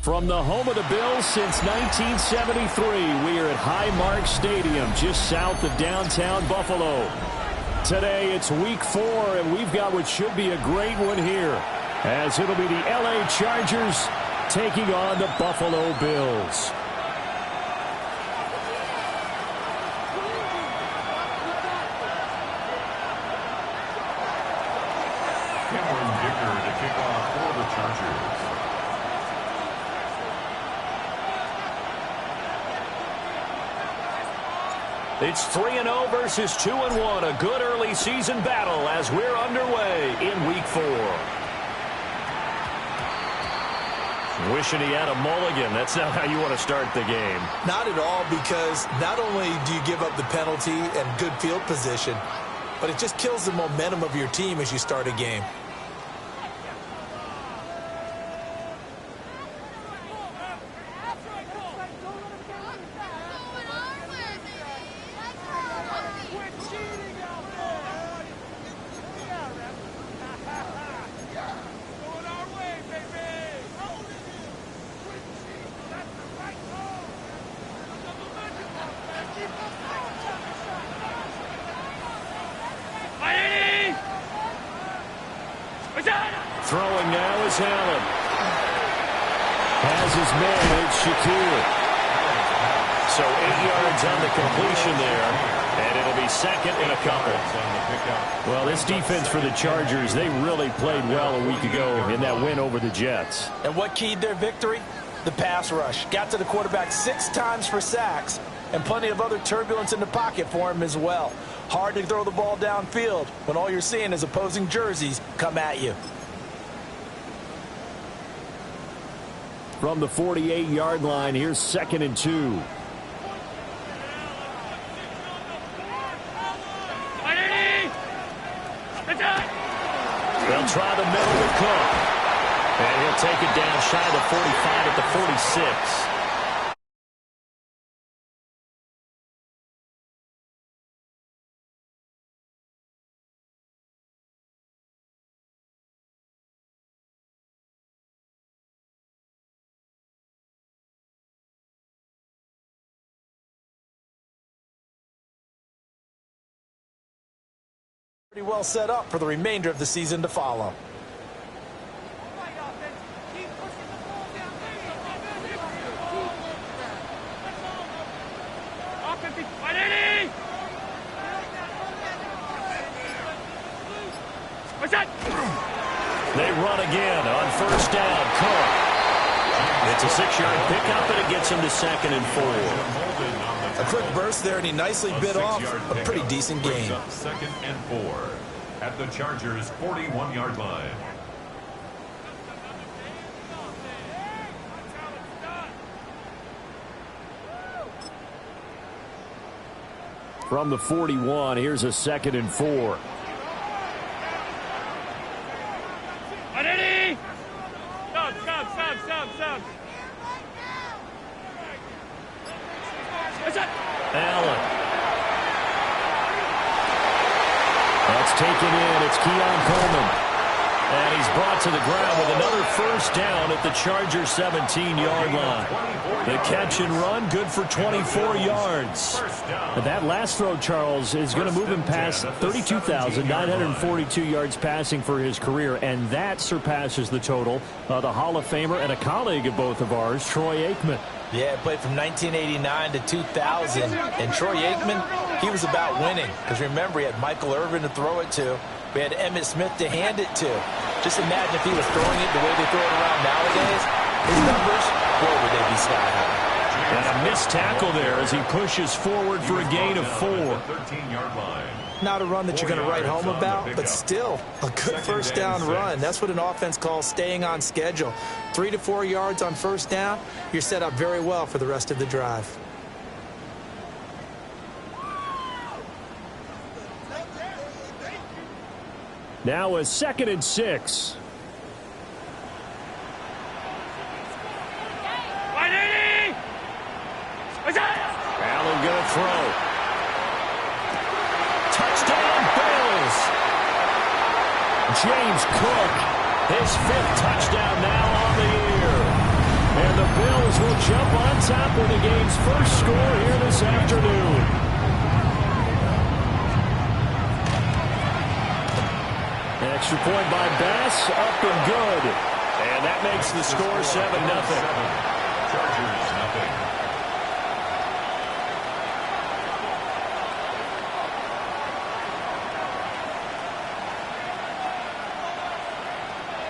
From the home of the Bills since 1973, we are at Highmark Stadium, just south of downtown Buffalo. Today, it's week 4, and we've got what should be a great one here, as it'll be the LA Chargers taking on the Buffalo Bills. To kick off for the Chargers. It's 3-0 versus 2-1, a good early season battle as we're underway in week 4. Wishing he had a mulligan. That's not how you want to start the game. Not at all, because not only do you give up the penalty and good field position, but it just kills the momentum of your team as you start a game. Throwing now is Allen. Has his man, it's Shakir. So 8 yards on the completion there, and it'll be second and a couple. Well, this defense for the Chargers, they really played well a week ago in that win over the Jets. And what keyed their victory? The pass rush. Got to the quarterback 6 times for sacks, and plenty of other turbulence in the pocket for him as well. Hard to throw the ball downfield when all you're seeing is opposing jerseys come at you. From the 48-yard line, here's 2nd and 2. They'll try the middle with Cook. And he'll take it down shy of the 45 at the 46. Pretty well set up for the remainder of the season to follow. They run again on first down. Cook. It's a 6-yard pickup, and it gets him to 2nd and 4. A quick burst there, and he nicely bit off a pretty decent gain. 2nd and 4 at the Chargers' 41-yard line. From the 41, here's a 2nd and 4. Allen. That's taken in. It's Keon Coleman. And he's brought to the ground with another first down at the Chargers' 17-yard line. The catch and run, good for 24 yards. But that last throw, Charles, is going to move him past 32,942 yards passing for his career, and that surpasses the total of the Hall of Famer and a colleague of both of ours, Troy Aikman. Yeah, played from 1989 to 2000, and Troy Aikman, he was about winning. Because remember, he had Michael Irvin to throw it to. We had Emmitt Smith to hand it to. Just imagine if he was throwing it the way they throw it around nowadays. His numbers, boy, would they be sky high. And a missed tackle there as he pushes forward for a gain of 4. 13-yard line. Not a run that you're going to write home about, but still a good first down run. That's what an offense calls staying on schedule. 3 to 4 yards on first down, you're set up very well for the rest of the drive. Now a 2nd and 6. Allen going to throw. Touchdown, Bills. James Cook, his 5th touchdown now on the year. And the Bills will jump on top with the game's first score here this afternoon. Extra point by Bass, up and good. And that makes the score 7-0. Chargers, nothing.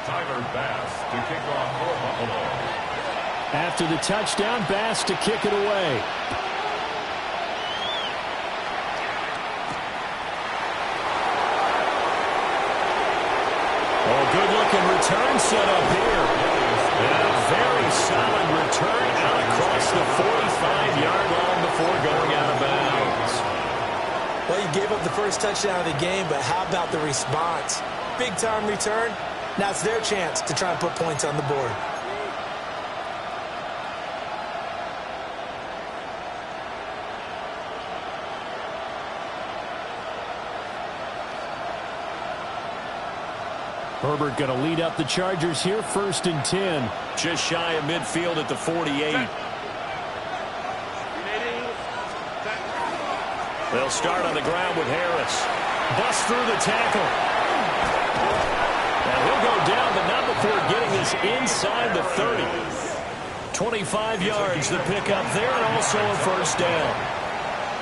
Tyler Bass to kick off for Buffalo. After the touchdown, Bass to kick it away. Oh, good-looking return set up here. And a very solid return out across the 45-yard line before going out of bounds. Well, you gave up the first touchdown of the game, but how about the response? Big-time return. Now it's their chance to try and put points on the board. Herbert going to lead up the Chargers here, 1st and 10. Just shy of midfield at the 48. They'll start on the ground with Harris. Bust through the tackle. And he'll go down, but not before getting this inside the 30. 25 yards the pickup there, and also a first down.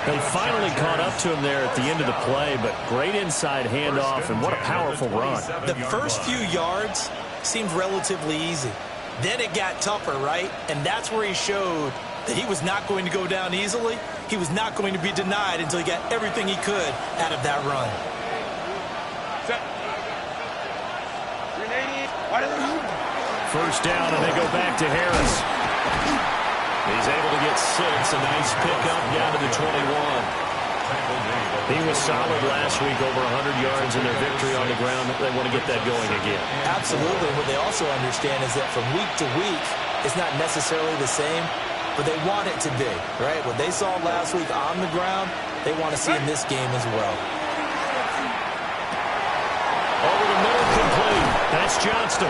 They finally caught up to him there at the end of the play, but great inside handoff, and what a powerful run. The first few yards seemed relatively easy. Then it got tougher, right? And that's where he showed that he was not going to go down easily. He was not going to be denied until he got everything he could out of that run. First down, and they go back to Harris. He's able to get 6. A nice pickup down to the 21. He was solid last week, over 100 yards in their victory on the ground. They want to get that going again. Absolutely. What they also understand is that from week to week, it's not necessarily the same, but they want it to be, right? What they saw last week on the ground, they want to see in this game as well. Over the middle, complete. That's Johnston.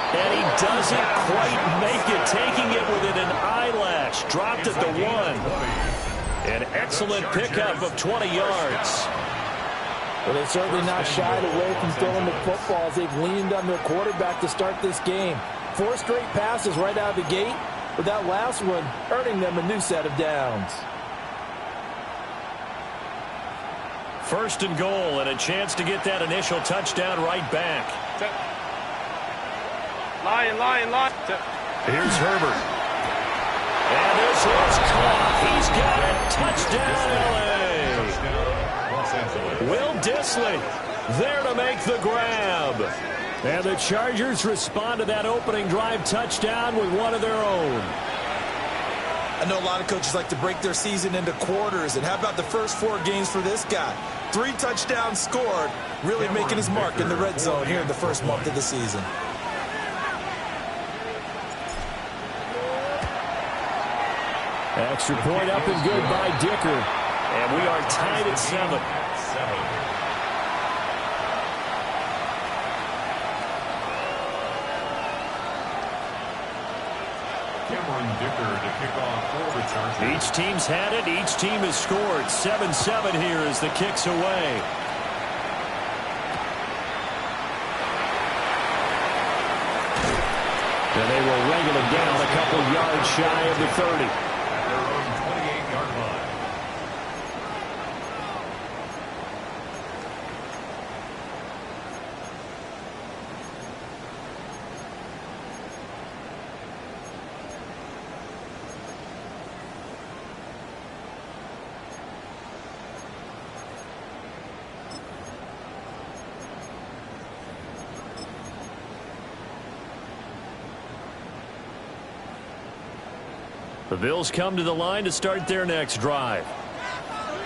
And he doesn't quite make it, taking it within an eyelash. Dropped at the 1. An excellent pickup of 20 yards. Well, they're certainly not shied away from throwing the footballs. They've leaned on their quarterback to start this game. 4 straight passes right out of the gate, with that last one earning them a new set of downs. First and goal, and a chance to get that initial touchdown right back. Lion. Here's Herbert. And this one's caught. He's got it. Touchdown, L.A. Will Dissly there to make the grab. And the Chargers respond to that opening drive touchdown with one of their own. I know a lot of coaches like to break their season into quarters, and how about the first 4 games for this guy? 3 touchdowns scored, really making his mark in the red zone here in the first month of the season. Extra point up and good by Dicker. And we are tied at 7. Dicker to kick off for the Chargers. Each team's had it. Each team has scored. 7-7 here as the kick's away. And they will wrangle it down a couple yards shy of the 30. At their own 28-yard line. The Bills come to the line to start their next drive.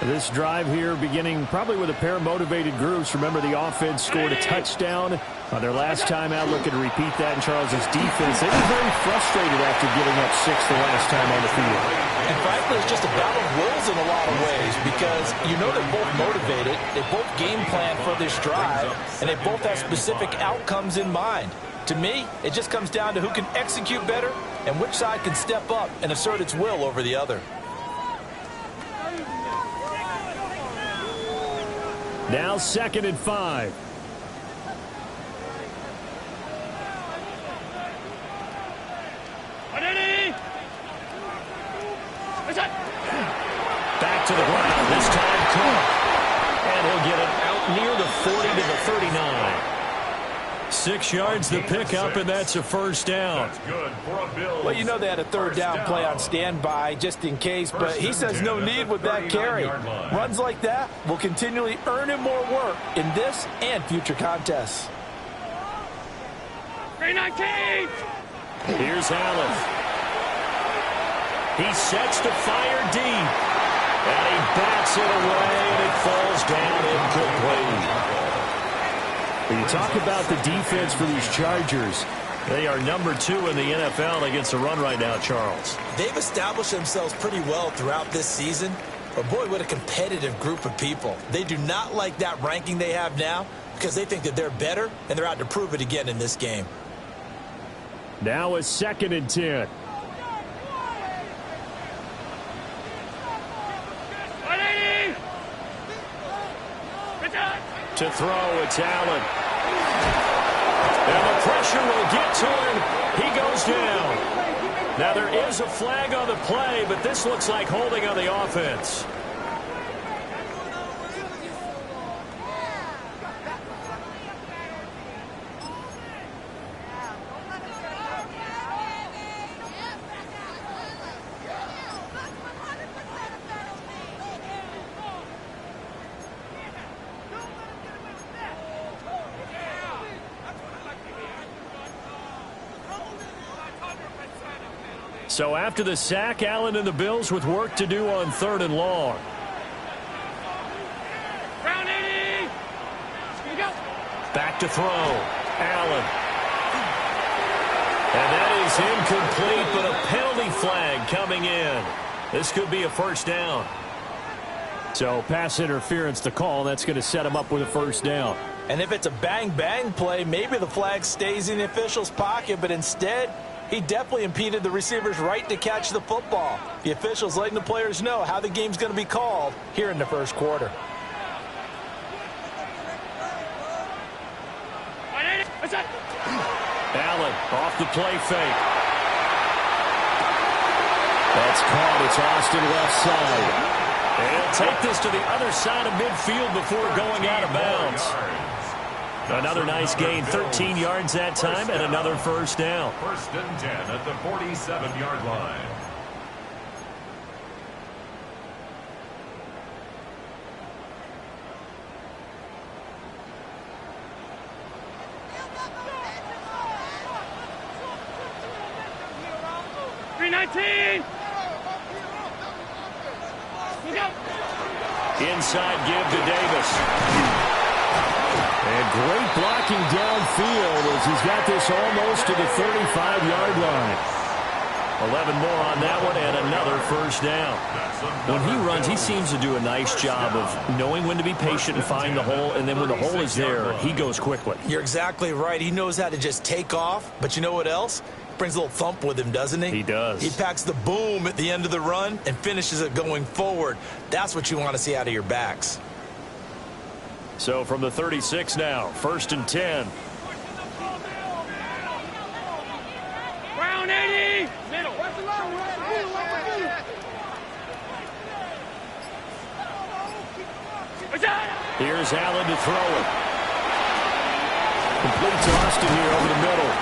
This drive here beginning probably with a pair of motivated groups. Remember, the offense scored a touchdown on their last time out, looking to repeat that in Charles's defense. They were very frustrated after giving up 6 the last time on the field. And frankly, it's just a battle of wills in a lot of ways, because you know they're both motivated, they both game plan for this drive, and they both have specific outcomes in mind. To me, it just comes down to who can execute better and which side can step up and assert its will over the other. Now 2nd and 5. Back to the ground, this time Cook. And he'll get it out near the 40 to the 39. 6 yards the pickup, and that's a first down. That's good for a Bills. Well, you know they had a third down play on standby just in case, but he says no need with that carry. Runs like that will continually earn him more work in this and future contests. 319! Here's Allen. He sets to fire deep. And he bats it away, and it falls down incomplete. When you talk about the defense for these Chargers, they are number 2 in the NFL against the run right now, Charles. They've established themselves pretty well throughout this season, but boy, what a competitive group of people. They do not like that ranking they have now because they think that they're better, and they're out to prove it again in this game. Now a 2nd and 10. To throw, it's Allen. And the pressure will get to him. He goes down. Now there is a flag on the play, but this looks like holding on the offense. So after the sack, Allen and the Bills with work to do on 3rd and long. Round 80! Go. Back to throw. Allen. And that is incomplete, but a penalty flag coming in. This could be a first down. So pass interference to call. That's going to set him up with a first down. And if it's a bang-bang play, maybe the flag stays in the official's pocket, but instead, he definitely impeded the receiver's right to catch the football. The officials letting the players know how the game's going to be called here in the first quarter. Allen off the play fake. That's caught. It's Austin left side. And he'll take this to the other side of midfield before going out of bounds. Another nice gain, 13 yards that time, and another first down. 1st and 10 at the 47-yard line. Inside give to Davis. And great blocking downfield as he's got this almost to the 35-yard line. 11 more on that one and another first down. When he runs, he seems to do a nice job of knowing when to be patient and find the hole, and then when the hole is there, he goes quickly. You're exactly right. He knows how to just take off, but you know what else? Brings a little thump with him, doesn't he? He does. He packs the boom at the end of the run and finishes it going forward. That's what you want to see out of your backs. So from the 36 now, 1st and 10. Round 80! Middle. Here's Allen to throw it. Complete to Austin here over the middle.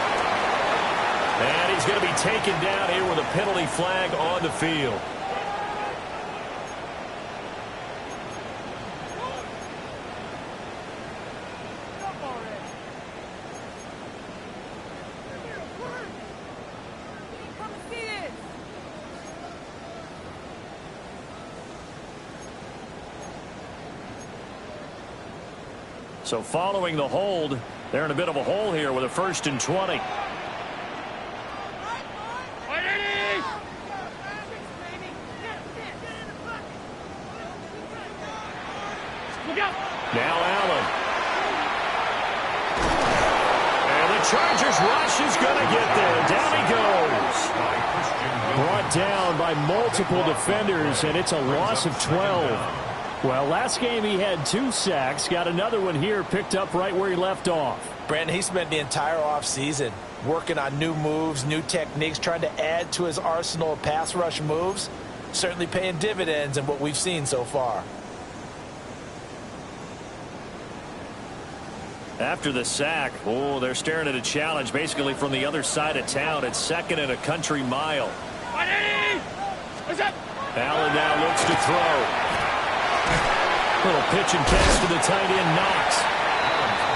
And he's going to be taken down here with a penalty flag on the field. So following the hold, they're in a bit of a hole here with a 1st and 20. Now Allen. And the Chargers rush is going to get there. Down he goes. Brought down by multiple defenders, and it's a loss of 12. Well, last game he had 2 sacks. Got another one here, picked up right where he left off. Brandon, he spent the entire offseason working on new moves, new techniques, trying to add to his arsenal of pass rush moves. Certainly paying dividends in what we've seen so far. After the sack, they're staring at a challenge basically from the other side of town. It's 2nd and a country mile. Allen now looks to throw. Little pitch and catch to the tight end, Knox.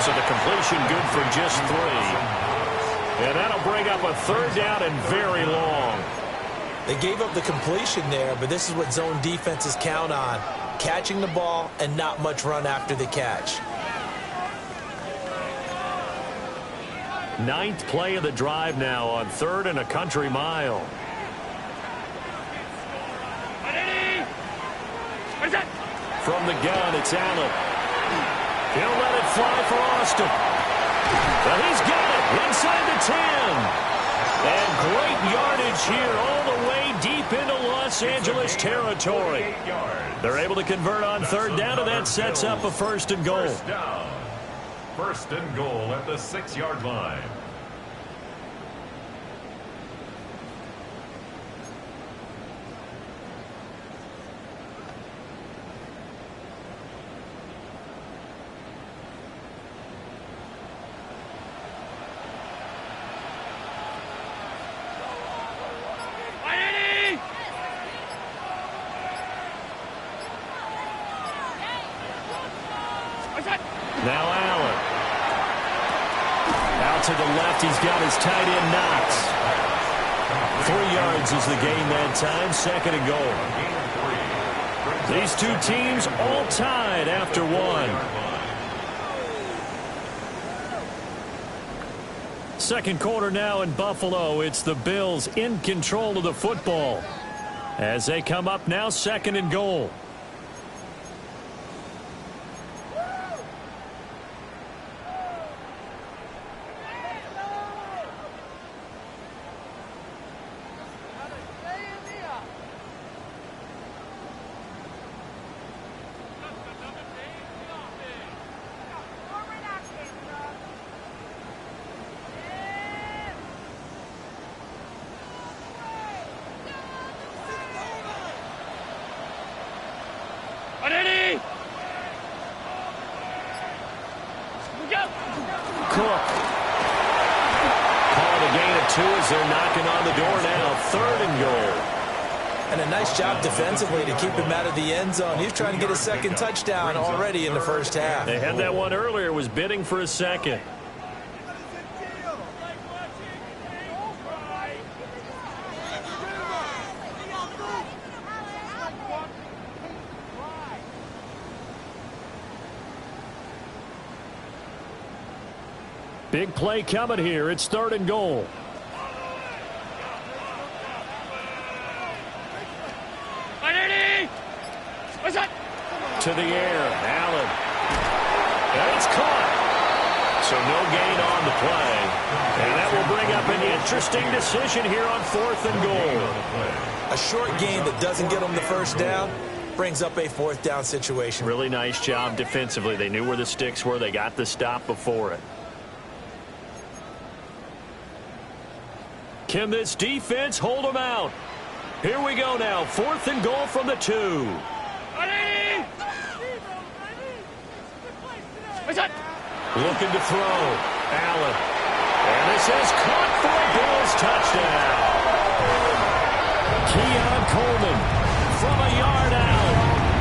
So the completion good for just 3. And that'll bring up a 3rd down and very long. They gave up the completion there, but this is what zone defenses count on. Catching the ball and not much run after the catch. 9th play of the drive now on 3rd and a country mile. From the gun, it's Allen. He'll let it fly for Austin. But he's got it inside the 10. And great yardage here all the way deep into Los Angeles territory. They're able to convert on 3rd down, and that sets up a 1st and goal. 1st and goal at the 6-yard line. Now Allen. Out to the left, he's got his tight end Knox. 3 yards is the gain that time, 2nd and goal. These 2 teams all tied after 1. 2nd quarter now in Buffalo. It's the Bills in control of the football. As they come up now, 2nd and goal. Cook. Called a gain of 2 as they're knocking on the door now. 3rd and goal. And a nice job defensively to keep him out of the end zone. He's trying to get a 2nd touchdown already in the 1st half. They had that one earlier, was bidding for a 2nd. Big play coming here. It's 3rd and goal. To the air. Allen. And it's caught. So no gain on the play. And that will bring up an interesting decision here on 4th and goal. A short gain that doesn't get them the 1st down brings up a 4th down situation. Really nice job defensively. They knew where the sticks were. They got the stop before it. Can this defense hold them out? Here we go now. 4th and goal from the 2. Looking to throw. Allen. And this is caught for a Bills touchdown. Keon Coleman from a yard out.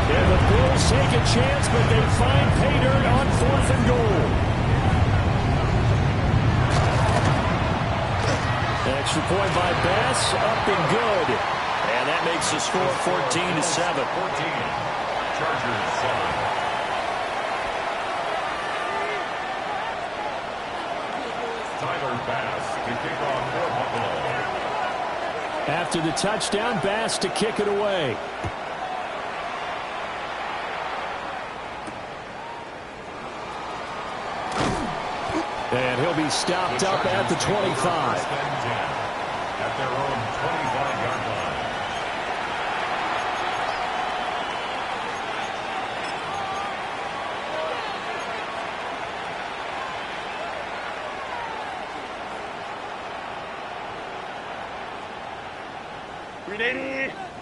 And the Bills take a chance, but they find pay dirt on 4th and goal. Extra point by Bass, up and good. And that makes the score 14-7. 14. Chargers 7. Tyler Bass to kick off for Buffalo. After the touchdown, Bass to kick it away. And he'll be stopped up at the 25. At their own 25-yard line.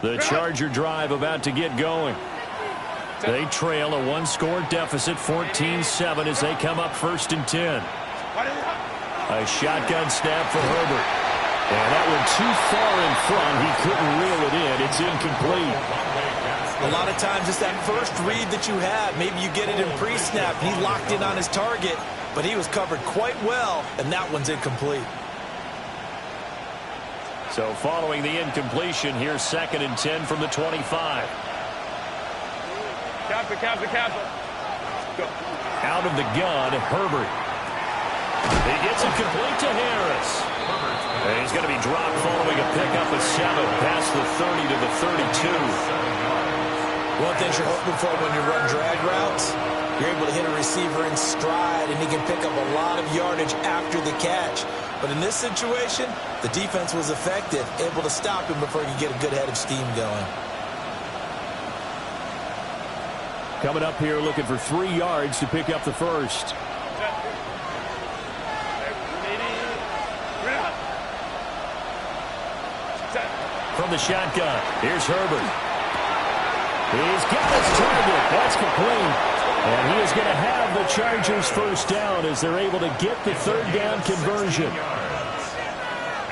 The Charger drive about to get going. They trail a one-score deficit, 14-7, as they come up 1st and 10. A shotgun snap for Herbert. And that one too far in front. He couldn't reel it in. It's incomplete. A lot of times it's that first read that you have. Maybe you get it in pre-snap. He locked in on his target, but he was covered quite well, and that one's incomplete. So following the incompletion, here's 2nd and 10 from the 25. Kappa. Go. Out of the gun, Herbert. He gets it complete to Harris. And he's going to be dropped following a pickup of 7 past the 30 to the 32. One thing you're hoping for when you run drag routes, you're able to hit a receiver in stride, and he can pick up a lot of yardage after the catch. But in this situation, the defense was effective, able to stop him before he could get a good head of steam going. Coming up here looking for 3 yards to pick up the first. From the shotgun, here's Herbert. He's got his target. That's complete. And he is going to have the Chargers first down as they're able to get the 3rd down conversion.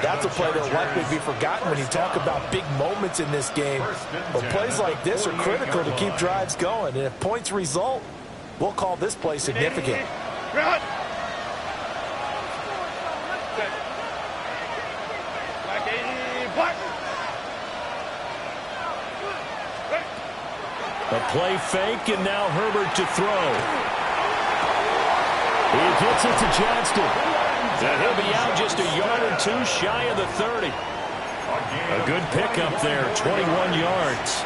That's a play that will likely be forgotten when you talk about big moments in this game. But plays like this are critical to keep drives going. And if points result, we'll call this play significant. A play fake, and now Herbert to throw. He gets it to Johnston. And he'll be out just a yard or 2 shy of the 30. A good pickup there, 21 yards.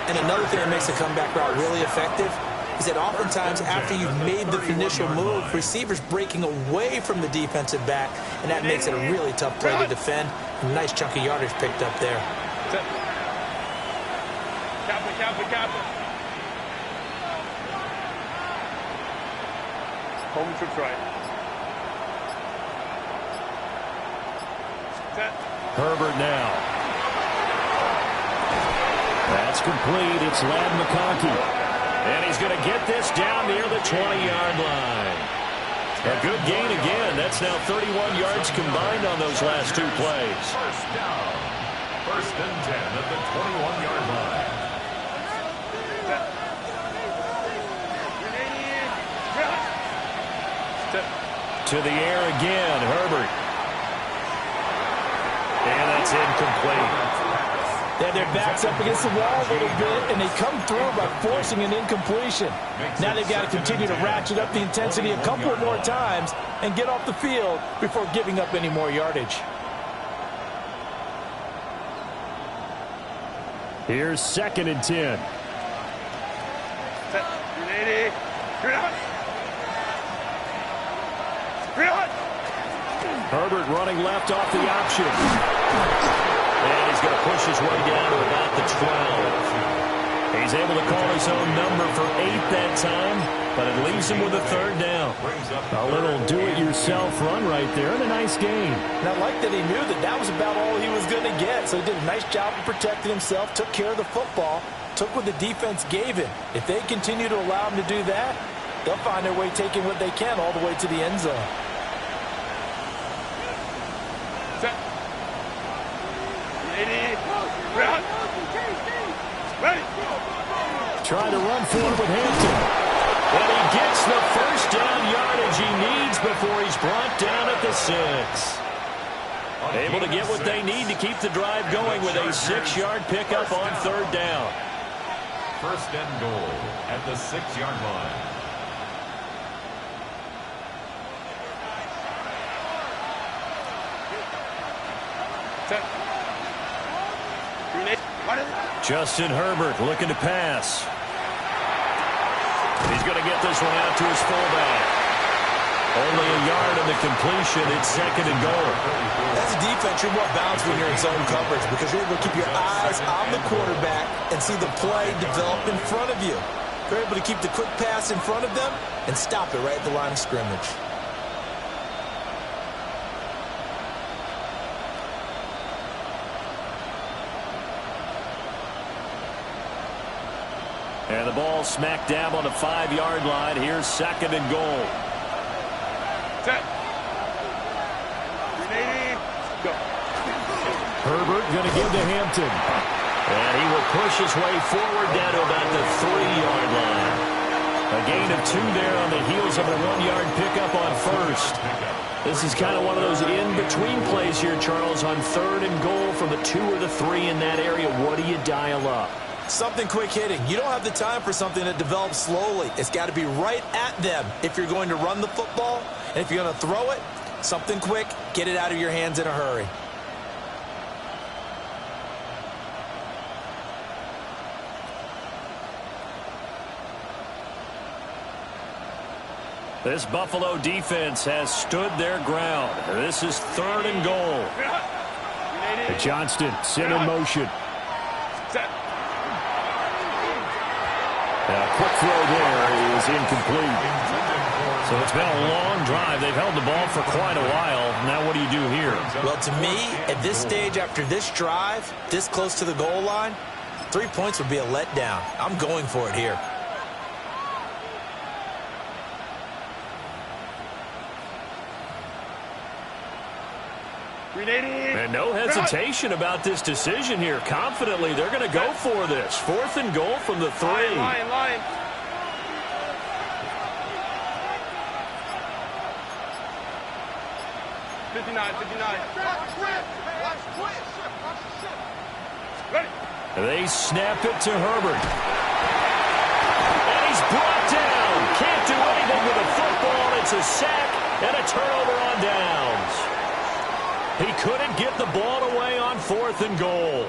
And another thing that makes a comeback route really effective is that oftentimes after you've made the initial move, receivers breaking away from the defensive back, and that makes it a really tough play to defend. A nice chunk of yardage picked up there. Kappa. Home trips right. Herbert now. That's complete. It's Ladd McConkey. And he's going to get this down near the 20-yard line. A good gain again. That's now 31 yards combined on those last 2 plays. First down. 1st and 10 at the 21-yard line. To the air again, Herbert. And that's incomplete. Yeah, their back's up against the wall a little bit, and they come through by forcing an incompletion. Now they've got to continue to ratchet up the intensity a couple more times and get off the field before giving up any more yardage. Here's 2nd and 10. Herbert running left off the option. And he's going to push his way down to about the 12. He's able to call his own number for 8 that time, but it leaves him with a 3rd down. A little do-it-yourself run right there and a nice gain. And I like that he knew that that was about all he was going to get, so he did a nice job of protecting himself, took care of the football, took what the defense gave him. If they continue to allow him to do that, they'll find their way taking what they can all the way to the end zone. Trying to run forward with Hampton. And he gets the first down yardage he needs before he's brought down at the 6. Able to get what they need to keep the drive going with a 6-yard pickup on 3rd down. 1st and goal at the 6-yard line. Justin Herbert looking to pass. He's going to get this one out to his fullback. Only a yard on the completion. It's 2nd and goal. As a defense, you're more balanced when you're in zone coverage because you're able to keep your eyes on the quarterback and see the play develop in front of you. You're able to keep the quick pass in front of them and stop it right at the line of scrimmage. And the ball smack dab on the 5-yard line. Here's 2nd and goal. Set. Go. Herbert going to give to Hampton. And he will push his way forward down to about the 3-yard line. A gain of 2 there on the heels of a 1-yard pickup on first. This is kind of one of those in-between plays here, Charles, on 3rd and goal from the 2 or the 3 in that area. What do you dial up? Something quick hitting. You don't have the time for something that develops slowly. It's got to be right at them if you're going to run the football. And if you're going to throw it, something quick, get it out of your hands in a hurry. This Buffalo defense has stood their ground. This is 3rd and goal. Johnston, sent in motion. A quick throw there is incomplete. So it's been a long drive. They've held the ball for quite a while. Now what do you do here? Well, to me, at this stage after this drive, this close to the goal line, 3 points would be a letdown. I'm going for it here. And no hesitation about this decision here. Confidently, they're going to go for this. 4th and goal from the 3. Line. 59. Ready. They snap it to Herbert. And he's brought down. Can't do anything with the football. It's a sack and a turnover on downs. He couldn't get the ball away on 4th and goal.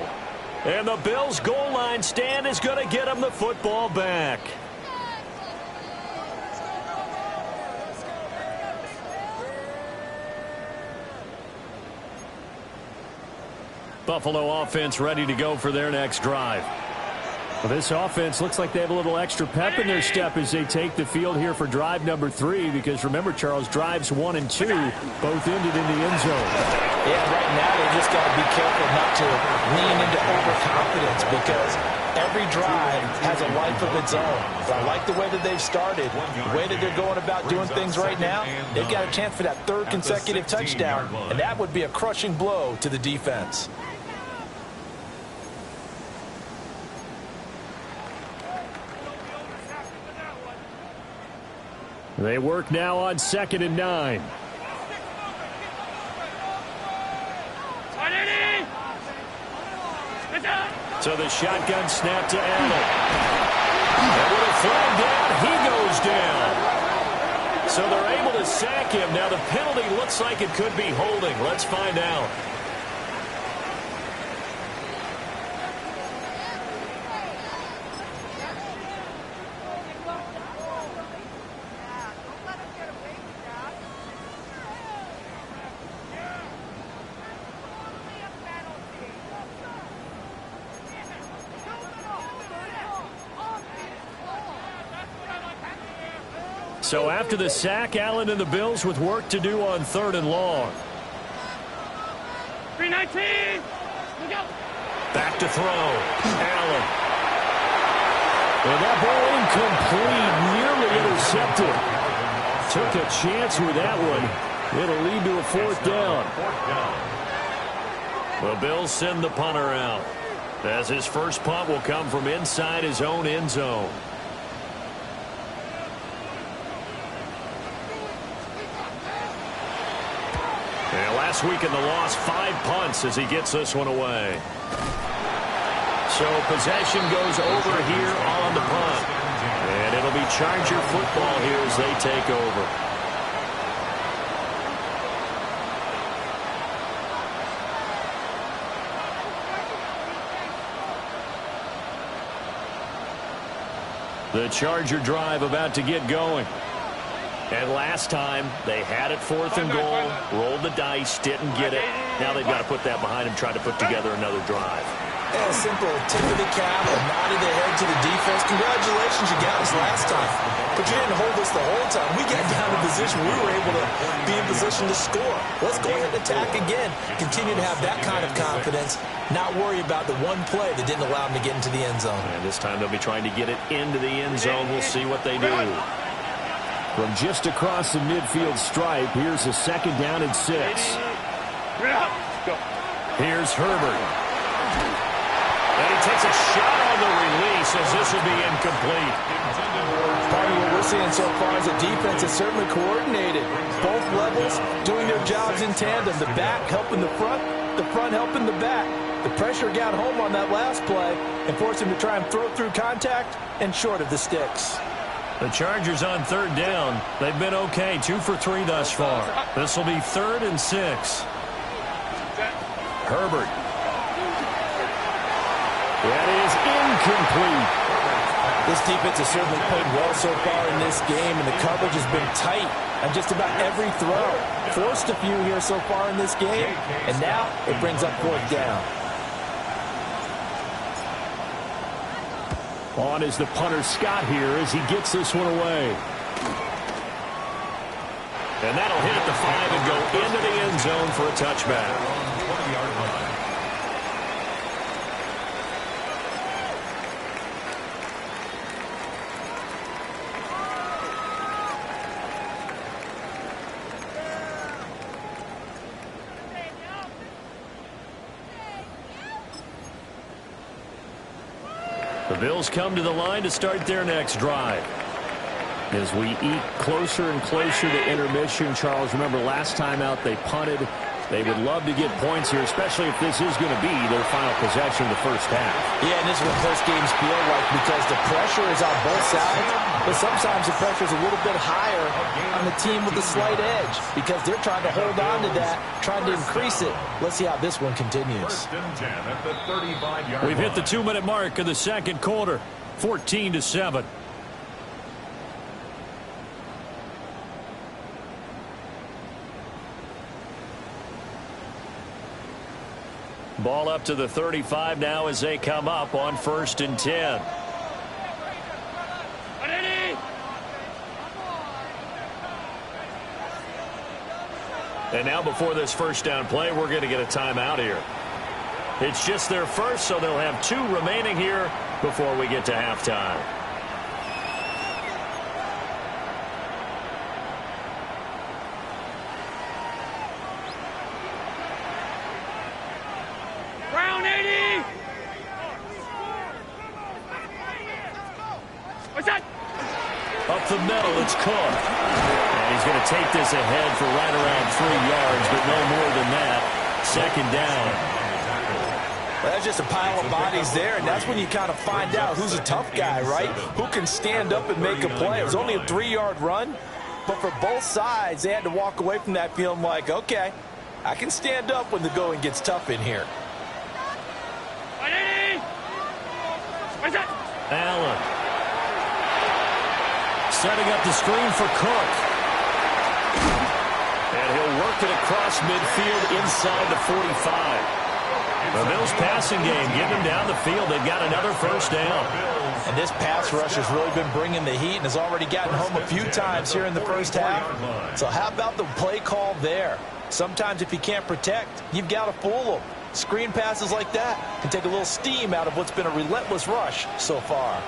And the Bills' goal line stand is going to get him the football back. Buffalo offense ready to go for their next drive. Well, this offense looks like they have a little extra pep in their step as they take the field here for drive number 3. Because remember, Charles, drives 1 and 2 both ended in the end zone. Yeah, right now they just got to be careful not to lean into overconfidence because every drive has a life of its own. But I like the way that they've started, the way that they're going about doing things right now. They've got a chance for that 3rd consecutive touchdown, and that would be a crushing blow to the defense. They work now on 2nd and 9. So the shotgun snap to Allen. And with a flag down, he goes down. So they're able to sack him. Now the penalty looks like it could be holding. Let's find out. So after the sack, Allen and the Bills with work to do on 3rd and long. 319. Back to throw. Allen. And that ball incomplete, nearly intercepted. Took a chance with that one. It'll lead to a 4th down. The Bills send the punter out, as his first punt will come from inside his own end zone. And last week in the loss, 5 punts as he gets this one away. So possession goes over here on the punt. And it'll be Charger football here as they take over. The Charger drive about to get going. And last time, they had it 4th and goal, rolled the dice, didn't get it. Now they've got to put that behind them, try to put together another drive. Yeah, a simple tip of the cap, a nod of the head to the defense. Congratulations, you got us last time. But you didn't hold us the whole time. We got down in position. We were able to be in position to score. Let's go ahead and attack again. Continue to have that kind of confidence. Not worry about the one play that didn't allow them to get into the end zone. And this time they'll be trying to get it into the end zone. We'll see what they do. From just across the midfield stripe, here's a 2nd down and 6. Here's Herbert. And he takes a shot on the release as this will be incomplete. Part of what we're seeing so far is the defense is certainly coordinated. Both levels doing their jobs in tandem. The back helping the front helping the back. The pressure got home on that last play and forced him to try and throw through contact and short of the sticks. The Chargers on 3rd down. They've been okay, 2 for 3 thus far. This will be 3rd and 6. Herbert. That is incomplete. This defense has certainly played well so far in this game, and the coverage has been tight on just about every throw. Forced a few here so far in this game, and now it brings up 4th down. On is the punter Scott here as he gets this one away. And that'll hit at the 5 and go into the end zone for a touchback. 20-yard line. The Bills come to the line to start their next drive. As we eat closer and closer to intermission, Charles, remember last time out they punted. They would love to get points here, especially if this is going to be their final possession of the first half. Yeah, and this is what close games feel like because the pressure is on both sides, but sometimes the pressure is a little bit higher on the team with a slight edge because they're trying to hold on to that, trying to increase it. Let's see how this one continues. We've hit the 2-minute mark of the 2nd quarter, 14-7. Ball up to the 35 now as they come up on 1st and 10. And now before this 1st down play, we're going to get a timeout here. It's just their first, so they'll have 2 remaining here before we get to halftime. Up the middle, it's Cook. And he's going to take this ahead for right around 3 yards, but no more than that. 2nd down. Well, that's just a pile of bodies there, and that's when you kind of find out who's a tough guy, right? Who can stand up and make a play. It was only a 3-yard run, but for both sides, they had to walk away from that feeling like, okay, I can stand up when the going gets tough in here. Allen. Setting up the screen for Cook. And he'll work it across midfield inside the 45. The Bills passing game, getting them down the field. They've got another 1st down. And this pass rush has really been bringing the heat and has already gotten home a few times here in the 1st half. So how about the play call there? Sometimes if you can't protect, you've got to fool them. Screen passes like that can take a little steam out of what's been a relentless rush so far.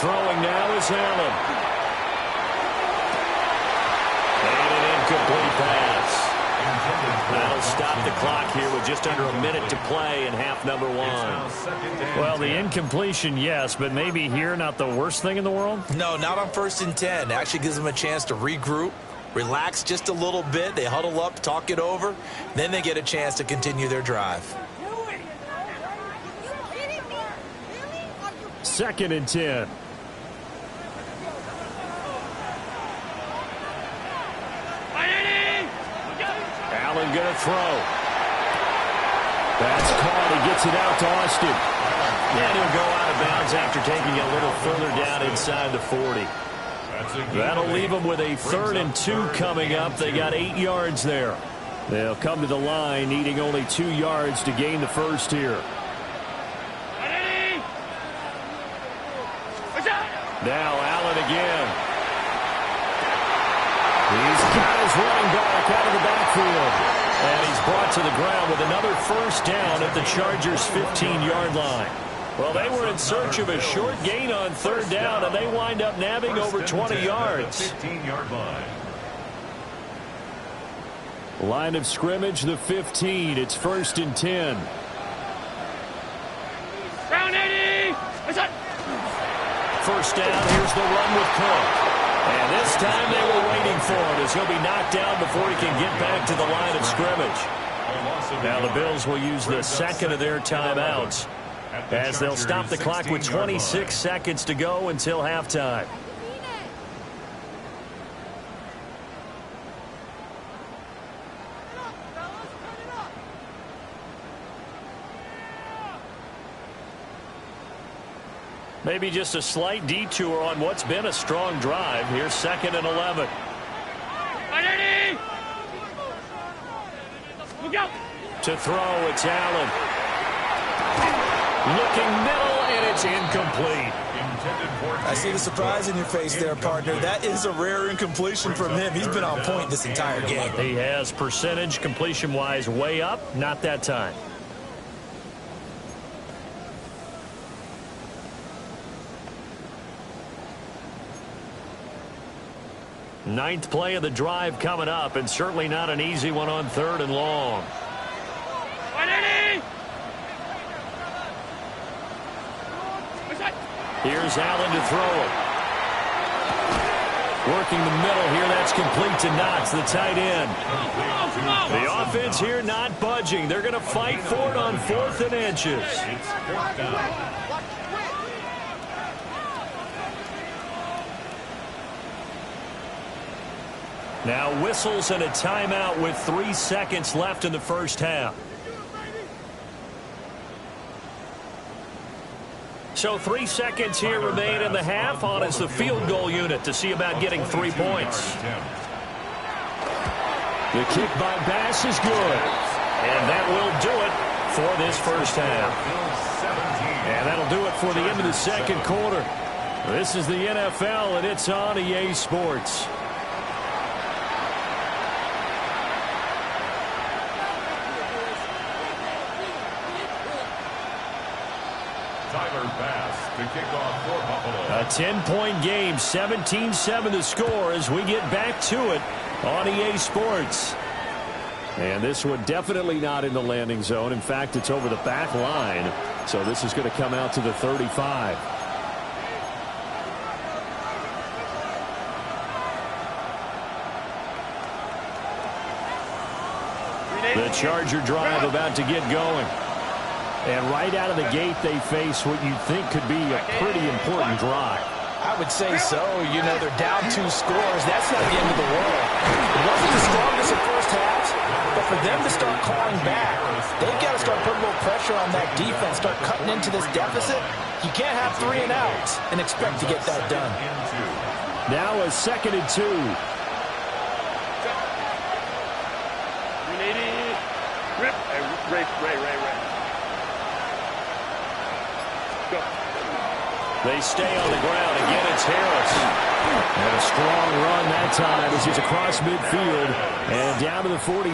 Throwing now is Allen. And an incomplete pass. That'll stop the clock here with just under a minute to play in half number 1. Well, the incompletion, yes, but maybe here not the worst thing in the world? No, not on 1st and 10. Actually gives them a chance to regroup, relax just a little bit. They huddle up, talk it over. Then they get a chance to continue their drive. 2nd and 10. Allen going to throw. That's caught. He gets it out to Austin. And he'll go out of bounds after taking it a little further down inside the 40. That'll leave them with a 3rd and 2 coming up. They got 8 yards there. They'll come to the line needing only 2 yards to gain the first here. Now Allen again. He's got his running back out of the backfield. And he's brought to the ground with another first down at the Chargers' 15-yard line. Well, they were in search of a short gain on 3rd down, and they wind up nabbing over 20 yards. 15-yard line. Line of scrimmage, the 15. It's 1st and 10. Round 80. First down, here's the run with Cook. And this time they were waiting for him as he'll be knocked down before he can get back to the line of scrimmage. Now the Bills will use the second of their timeouts as they'll stop the clock with 26 seconds to go until halftime. Maybe just a slight detour on what's been a strong drive. Here's 2nd and 11. Look out. To throw, it's Allen. Looking middle, and it's incomplete. I see the surprise in your face there, partner. That is a rare incompletion from him. He's been on point this entire game. He has percentage completion-wise way up. Not that time. Ninth play of the drive coming up, and certainly not an easy one on 3rd and long. Here's Allen to throw it. Working the middle here, that's complete to Knox, the tight end. The offense here not budging. They're going to fight for it on 4th and inches. Now whistles and a timeout with 3 seconds left in the first half. So 3 seconds here remain in the half. On is the field goal unit to see about getting 3 points. The kick by Bass is good. And that will do it for this first half. And that'll do it for the end of the second quarter. This is the NFL, and it's on EA Sports. A 10-point game, 17-7 the score as we get back to it on EA Sports. And this one definitely not in the landing zone. In fact, it's over the back line. So this is going to come out to the 35. The Charger drive about to get going. And right out of the gate, they face what you think could be a pretty important drive. I would say so. You know, they're down 2 scores. That's not the end of the world. It wasn't the strongest of first halves, but for them to start clawing back, they've got to start putting a little pressure on that defense, start cutting into this deficit. You can't have 3 and outs and expect to get that done. Now a 2nd and 2. Ray. They stay on the ground. Again, it's Harris. And a strong run that time as he's across midfield and down to the 43.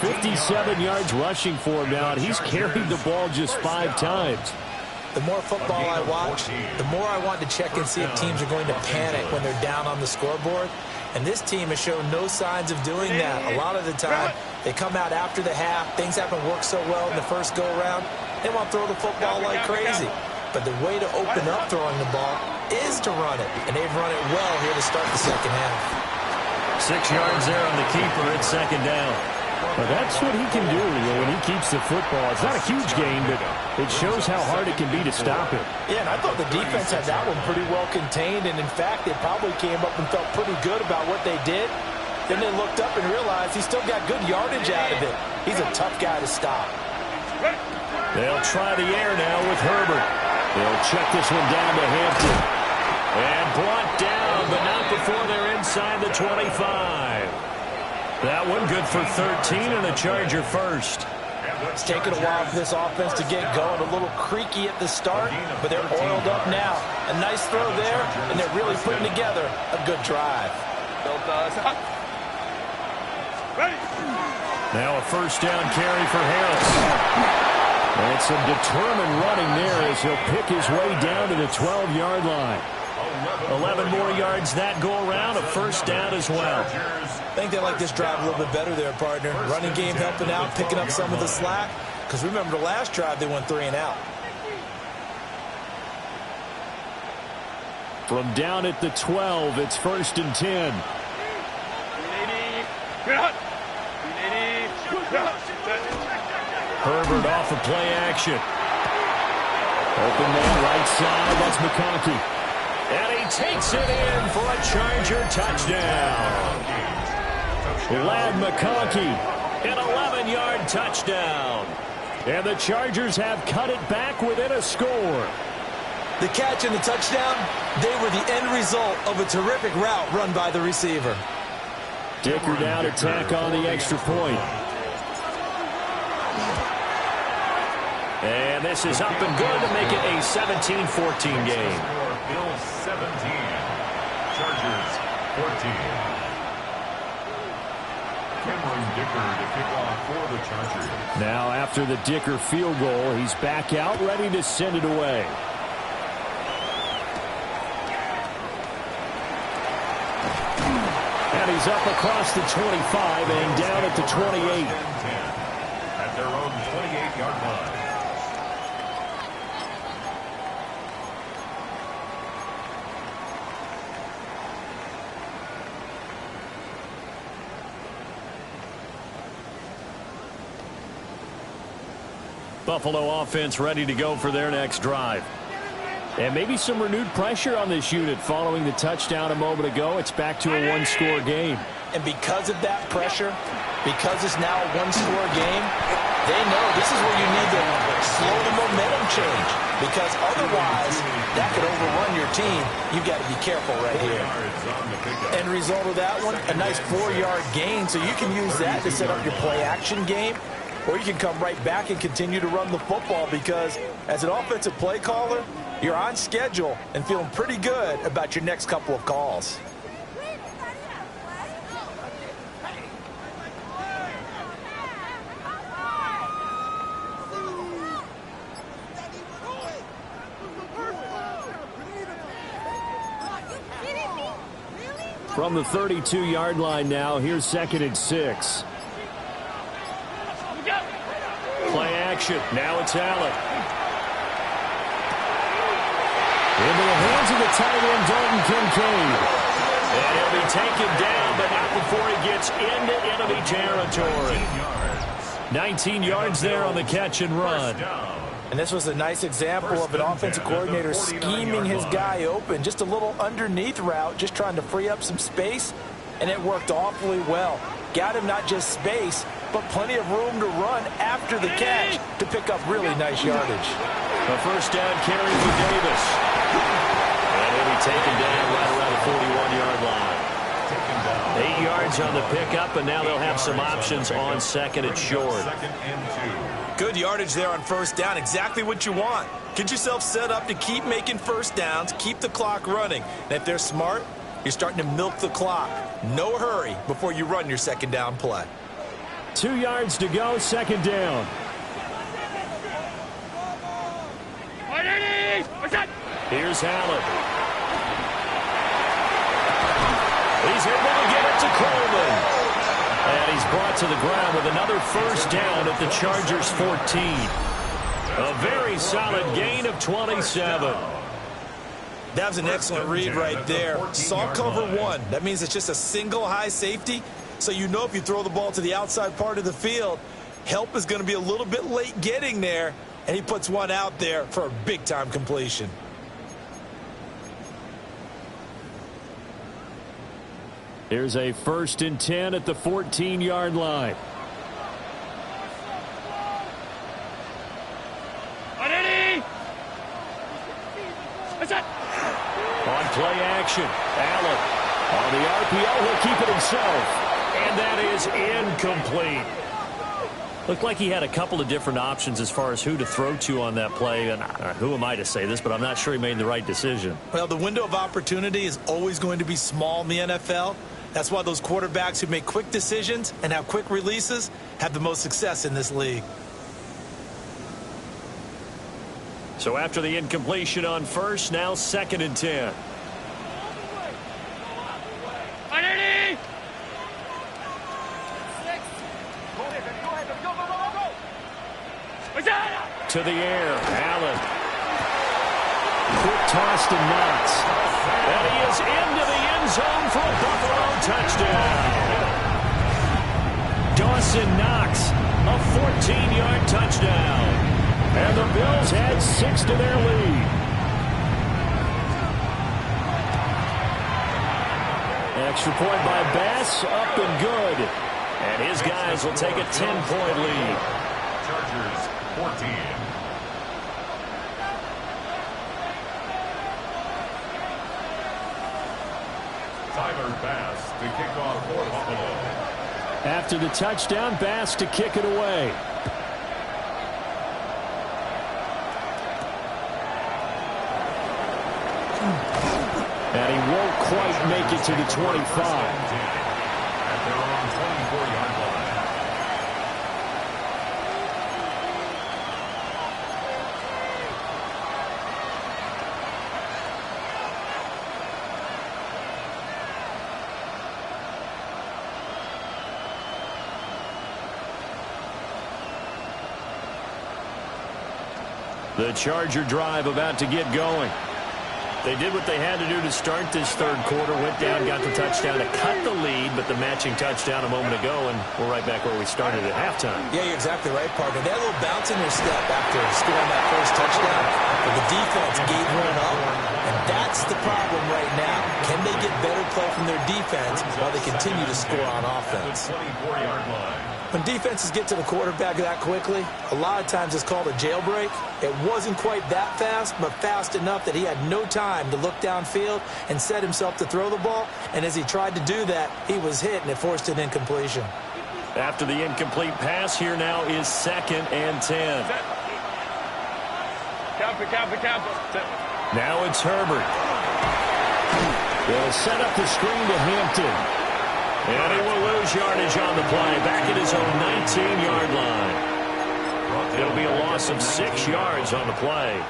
57 yards rushing for him now, and he's carried the ball just 5 times. The more football I watch, the more I want to check and see if teams are going to panic when they're down on the scoreboard. And this team has shown no signs of doing that. A lot of the time, they come out after the half. Things haven't worked so well in the first go-around. They want to throw the football like crazy. But the way to open up throwing the ball is to run it. And they've run it well here to start the second half. 6 yards there on the keeper. It's 2nd down. Well, that's what he can do when he keeps the football. It's not a huge gain, but it shows how hard it can be to stop him. Yeah, and I thought the defense had that one pretty well contained. And, in fact, they probably came up and felt pretty good about what they did. Then they looked up and realized he still got good yardage out of it. He's a tough guy to stop. They'll try the air now with Herbert. They'll check this one down to Hampton. And brought down, but not before they're inside the 25. That one good for 13 and a Charger first. It's taken a while for this offense to get going. A little creaky at the start, but they're oiled up now. A nice throw there, and they're really putting together a good drive. Now a first down carry for Harris. And some determined running there as he'll pick his way down to the 12-yard line. 11 more yards that go around, a first down as well. I think they like this drive a little bit better there, partner. Running game helping out, picking up some of the slack. Because remember the last drive, they went 3 and out. From down at the 12, it's first and 10. Herbert off of play action. Open man right side, that's McConkey. And he takes it in for a Charger touchdown. Lad McConkey, an 11-yard touchdown. And the Chargers have cut it back within a score. The catch and the touchdown, they were the end result of a terrific route run by the receiver. Dicker down to tack on the extra point. And this is up and good to make it a 17-14 game. Bills 17, Chargers 14. Cameron Dicker to kick off for the Chargers. Now after the Dicker field goal, he's back out ready to send it away. And he's up across the 25 and down at the 28. At their own 28-yard line. Buffalo offense ready to go for their next drive. And maybe some renewed pressure on this unit following the touchdown a moment ago. It's back to a one-score game. And because of that pressure, because it's now a one-score game, they know this is where you need to slow the momentum change. Because otherwise, that could overrun your team. You've got to be careful right here. End result of that one, a nice 4-yard gain. So you can use that to set up your play-action game. Or you can come right back and continue to run the football because as an offensive play caller, you're on schedule and feeling pretty good about your next couple of calls. From the 32-yard line now, here's 2nd and 6. Play action. Now it's Allen. Into the hands of the tight end, Dalton Kincaid. And he'll be taken down, but not before he gets into enemy territory. 19 yards there on the catch and run. And this was a nice example of an offensive coordinator scheming his guy open. Just a little underneath route, just trying to free up some space, and it worked awfully well. Got him not just space, but plenty of room to run after the catch to pick up really nice yardage. A first down carry for Davis. And he'll be taken down right around the 41-yard line. 8 yards on the pickup, and now they'll have some options on second and short. Good yardage there on first down. Exactly what you want. Get yourself set up to keep making first downs, keep the clock running. And if they're smart, you're starting to milk the clock. No hurry before you run your second down play. 2 yards to go, second down. Here's Allen. He's able to get it to Coleman. And he's brought to the ground with another first down at the Chargers' 14. A very solid gain of 27. That was an excellent read right there. Saw cover one. That means it's just a single high safety. So you know if you throw the ball to the outside part of the field, help is going to be a little bit late getting there. And he puts one out there for a big-time completion. Here's a 1st and 10 at the 14-yard line. play action. Allen on the RPO. He'll keep it himself. And that is incomplete. Looked like he had a couple of different options as far as who to throw to on that play. And who am I to say this, but I'm not sure he made the right decision. Well, the window of opportunity is always going to be small in the NFL. That's why those quarterbacks who make quick decisions and have quick releases have the most success in this league. So after the incompletion on first, now 2nd and 10. To the air, Allen. Quick toss to Knox. And he is into the end zone for a Buffalo touchdown. Dawson Knox, a 14-yard touchdown. And the Bills add 6 to their lead. Extra point by Bass, up and good. And his guys will take a 10-point lead. Chargers 14. Tyler Bass to kick off for Buffalo. After the touchdown, Bass to kick it away. And he won't quite make it to the 25. At their own 24-yard line. The Charger drive about to get going. They did what they had to do to start this third quarter. Went down, got the touchdown to cut the lead, but the matching touchdown a moment ago, and we're right back where we started at halftime. Yeah, you're exactly right, partner. They had a little bounce in their step after scoring that first touchdown, but the defense gave one up, and that's the problem right now. Can they get better play from their defense while they continue to score on offense? 24-yard line. When defenses get to the quarterback that quickly, a lot of times it's called a jailbreak. It wasn't quite that fast, but fast enough that he had no time to look downfield and set himself to throw the ball. And as he tried to do that, he was hit, and it forced an incompletion. After the incomplete pass, here now is 2nd and 10. Now it's Herbert. They'll set up the screen to Hampton. And he will lose yardage on the play, back at his own 19-yard line. It'll be a loss of 6 yards on the play.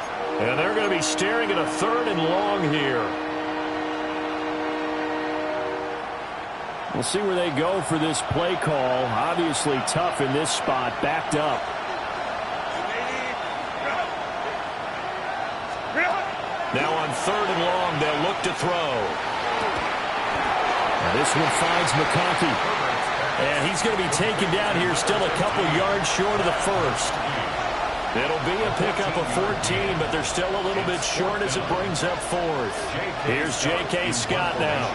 And they're going to be staring at a 3rd and long here. We'll see where they go for this play call. Obviously tough in this spot, backed up. Now on 3rd and long, they'll look to throw. This one finds McConkey. And he's going to be taken down here still a couple yards short of the first. It'll be a pickup of 14, but they're still a little bit short as it brings up 4th. Here's J.K. Scott now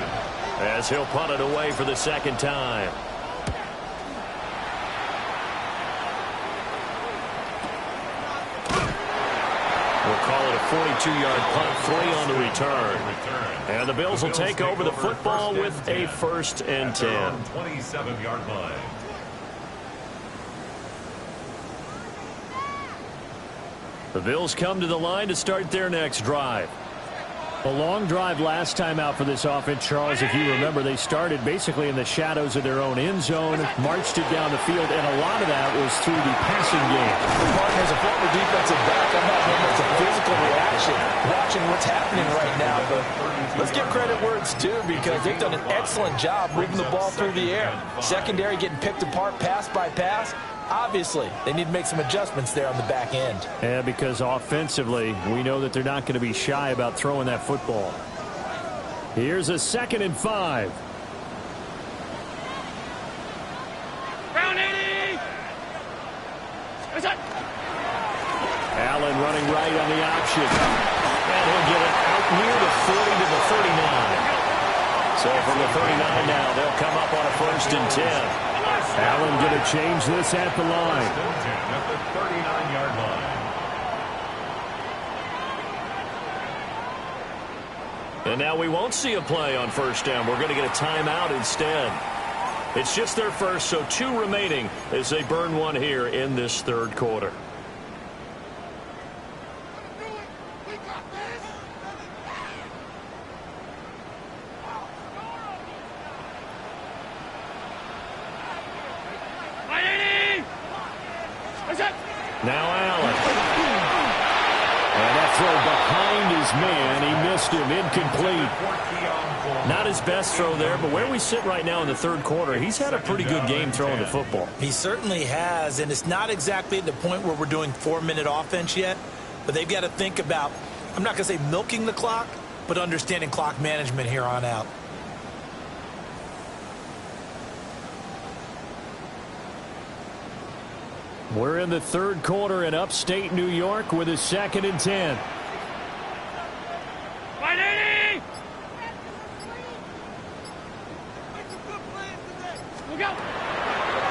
as he'll punt it away for the 2nd time. We'll call it a 42-yard punt, 3 on the return. And the Bills will take over the football with a 1st and 10. 27-yard line. The Bills come to the line to start their next drive. A long drive last time out for this offense, Charles. If you remember, they started basically in the shadows of their own end zone, marched it down the field, and a lot of that was through the passing game. As a former defensive back, I'm not having much a physical reaction watching what's happening right now, but let's give credit where it's due because they've done an excellent job moving the ball through the air. Secondary getting picked apart pass by pass. Obviously, they need to make some adjustments there on the back end. Yeah, because offensively, we know that they're not going to be shy about throwing that football. Here's a 2nd and 5. Round 80! Allen running right on the option. And he'll get it out near the 40 to the 39. So from the 39 now, they'll come up on a 1st and 10. Allen going to change this at the line. At the 39-yard line. And now we won't see a play on first down. We're going to get a timeout instead. It's just their first, so 2 remaining as they burn one here in this third quarter. Now Allen. And that throw behind his man. He missed him. Incomplete. Not his best throw there, but where we sit right now in the third quarter, he's had a pretty good game throwing the football. He certainly has, and it's not exactly at the point where we're doing 4-minute offense yet, but they've got to think about, I'm not going to say milking the clock, but understanding clock management here on out. We're in the third quarter in upstate New York with a 2nd and 10.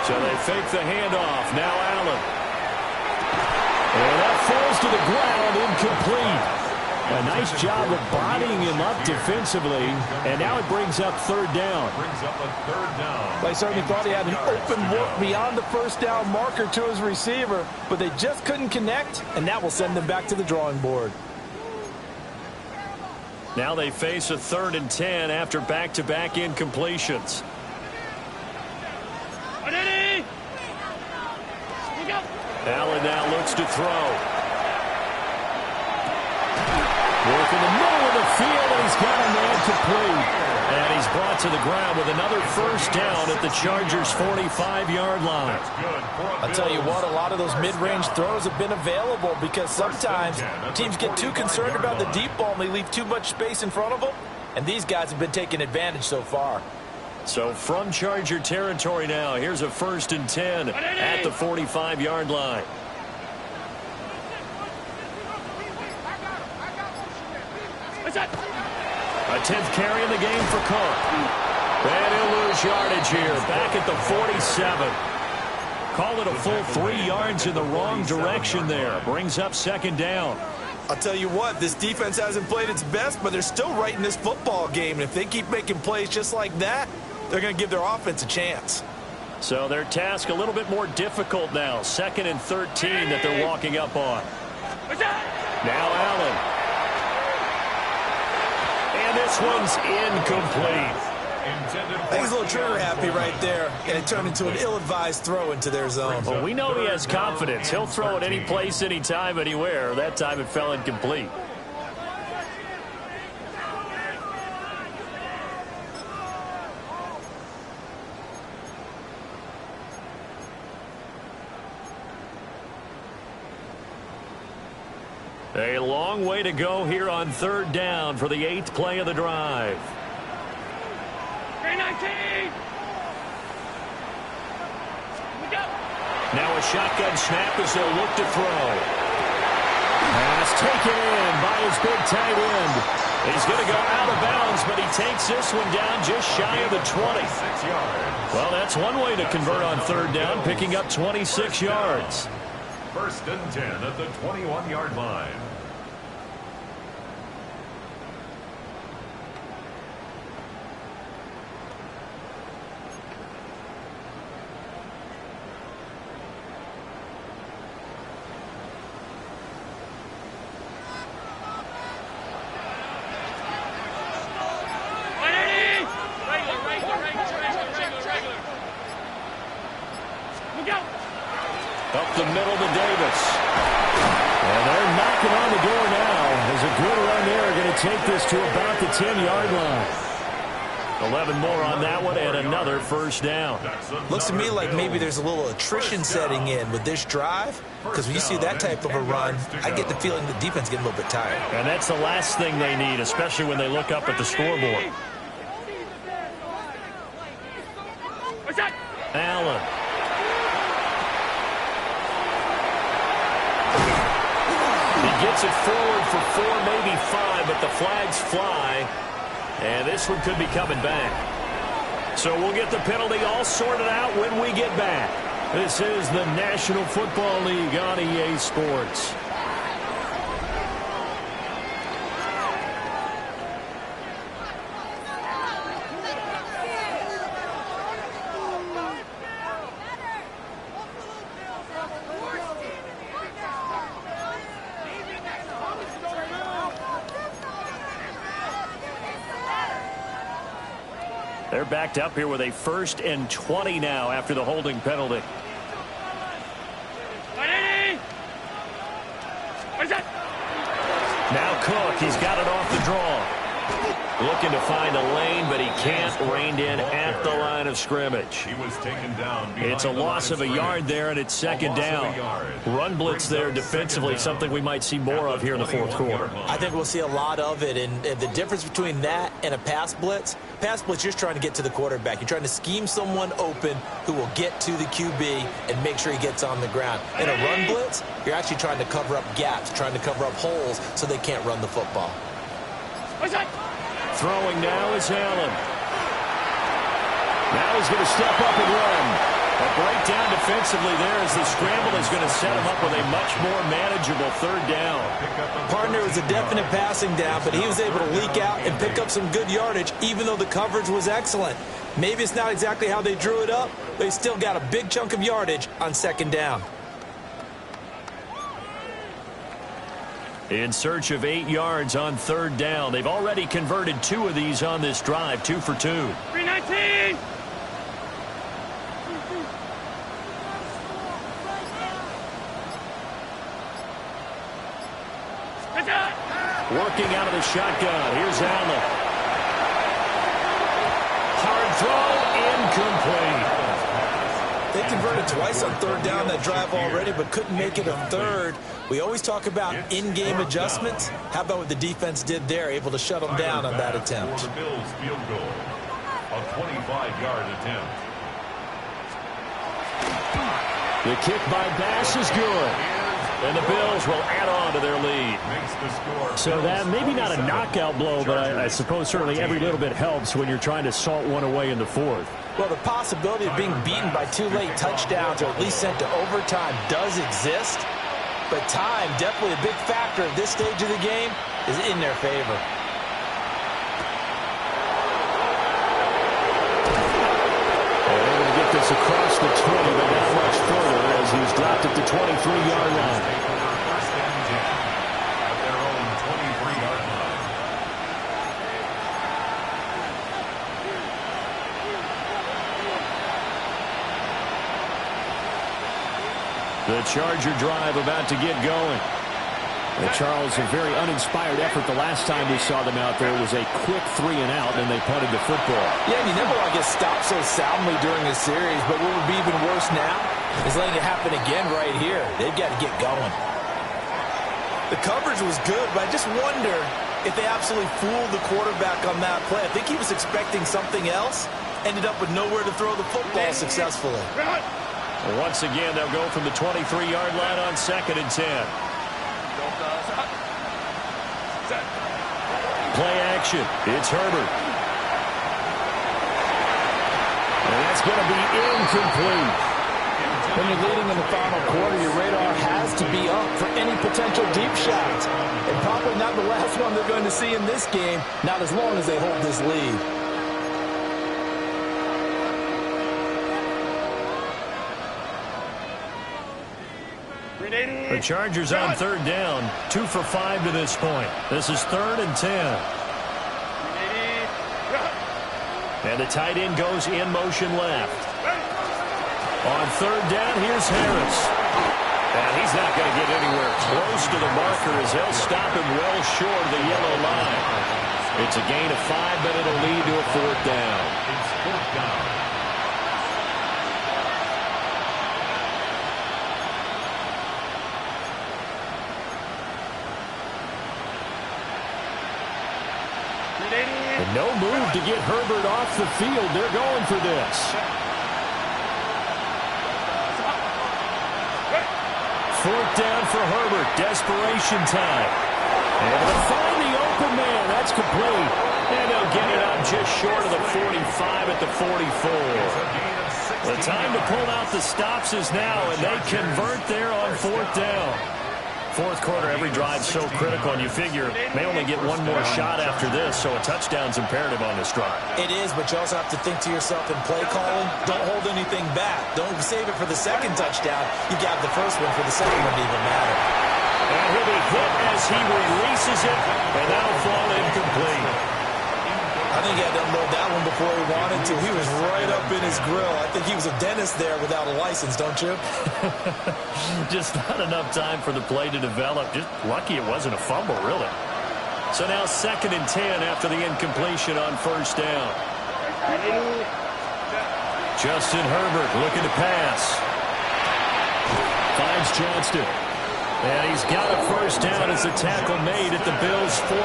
So they fake the handoff. Now Allen. And that falls to the ground, incomplete. A nice job of bodying him up defensively. And now it brings up third down. They certainly thought he had an open look beyond the first down marker to his receiver, but they just couldn't connect, and that will send them back to the drawing board. Now they face a 3rd and 10 after back-to-back incompletions. Allen now looks to throw. Work in the middle of the field, and he's got a man complete. And he's brought to the ground with another first down at the Chargers' 45-yard line. I'll tell you what, a lot of those mid-range throws have been available because sometimes teams get too concerned about the deep ball and they leave too much space in front of them, and these guys have been taking advantage so far. So from Charger territory now, here's a 1st and 10 at the 45-yard line. A 10th carry in the game for Cook. And he'll lose yardage here, back at the 47. Call it a full 3 yards in the wrong direction there. Brings up 2nd down. I'll tell you what, this defense hasn't played its best, but they're still right in this football game. And if they keep making plays just like that, they're going to give their offense a chance. So their task a little bit more difficult now. 2nd and 13 that they're walking up on. Now Allen. And this one's incomplete. I think he's a little trigger happy right there, and it turned into an ill-advised throw into their zone. Well, we know he has confidence. He'll throw it any place, anytime, anywhere. That time it fell incomplete. A long way to go here on 3rd down for the 8th play of the drive. Now a shotgun snap as they'll look to throw. Pass taken in by his big tight end. He's going to go out of bounds, but he takes this one down just shy of the 20. Well, that's one way to convert on 3rd down, picking up 26 yards. 1st and 10 at the 21-yard line. Up the middle to Davis. And they're knocking on the door now. There's a good run there. Going to take this to about the 10-yard line. 11 more on that one and another first down. Looks to me like maybe there's a little attrition setting in with this drive, because when you see that type of a run, I get the feeling the defense getting a little bit tired. And that's the last thing they need, especially when they look up at the scoreboard. Allen. He gets it forward for 4, maybe 5, but the flags fly. And this one could be coming back. So we'll get the penalty all sorted out when we get back. This is the National Football League on EA Sports. They're backed up here with a 1st and 20 now after the holding penalty. Now Cook, he's got it off the draw. Looking to find a lane, but he can't. Reined in at the line of scrimmage. He was taken down. It's a loss of a yard there, and it's 2nd down. Run blitz there defensively, something we might see more of here in the 4th quarter. I think we'll see a lot of it, and the difference between that and a pass blitz, you're just trying to get to the quarterback. You're trying to scheme someone open who will get to the QB and make sure he gets on the ground. In a run blitz, you're actually trying to cover up gaps, trying to cover up holes so they can't run the football. Throwing now is Allen. Now he's going to step up and run. A breakdown defensively there as the scramble is going to set him up with a much more manageable 3rd down. Partner was a definite passing down, but he was able to leak out and pick up some good yardage, even though the coverage was excellent. Maybe it's not exactly how they drew it up, but he still got a big chunk of yardage on 2nd down. In search of 8 yards on 3rd down. They've already converted 2 of these on this drive, 2 for 2. 319. Working out of the shotgun. Here's Allen. Hard throw, incomplete. They converted twice on 3rd down that drive already, but couldn't make it a 3rd. We always talk about in-game adjustments. How about what the defense did there, able to shut them down on that attempt? For the Bills field goal, a 25-yard attempt. The kick by Bass is good. And the Bills will add on to their lead. So that maybe not a knockout blow, but I suppose certainly every little bit helps when you're trying to salt one away in the 4th. Well, the possibility of being beaten by 2 late touchdowns or at least sent to overtime does exist. But time, definitely a big factor at this stage of the game, is in their favor. They're able to get this across the 20, but not much further as he's dropped at the 23-yard line. At their own 23-yard line. The Charger drive about to get going. And Charles, a very uninspired effort the last time we saw them out there. It was a quick 3 and out, and they punted the football. Yeah, and you never want to get stopped so soundly during a series, but what would be even worse now is letting it happen again right here. They've got to get going. The coverage was good, but I just wonder if they absolutely fooled the quarterback on that play. I think he was expecting something else, ended up with nowhere to throw the football successfully. Once again, they'll go from the 23-yard line on 2nd and 10. Play action. It's Herbert. And that's going to be incomplete. When you're leading in the final quarter, your radar has to be up for any potential deep shots. And probably not the last one they're going to see in this game, not as long as they hold this lead. The Chargers on 3rd down, 2 for 5 to this point. This is 3rd and 10. And the tight end goes in motion left. On 3rd down, here's Harris. And he's not going to get anywhere close to the marker as they'll stop him well short of the yellow line. It's a gain of 5, but it'll lead to a 4th down. It's 4th down. And no move to get Herbert off the field. They're going for this. 4th down for Herbert. Desperation time. Able to find the open man. That's complete. And they'll get it up just short of the 45 at the 44. The time to pull out the stops is now, and they convert there on 4th down. 4th quarter, every drive so critical, and you figure may only get one more shot after this, so a touchdown's imperative on this drive. It is, but you also have to think to yourself in play calling, don't hold anything back. Don't save it for the 2nd touchdown. You got the 1st one for the 2nd one to even matter. And he'll be hit as he releases it, and that'll fall incomplete. I I think he had to unload that one before he wanted to. He was right up in his grill. I think he was a dentist there without a license, don't you? Just not enough time for the play to develop. Just lucky it wasn't a fumble, really. So now 2nd and 10 after the incompletion on 1st down. Justin Herbert looking to pass. Finds Johnston. And he's got a 1st down as the tackle made at the Bills' 40.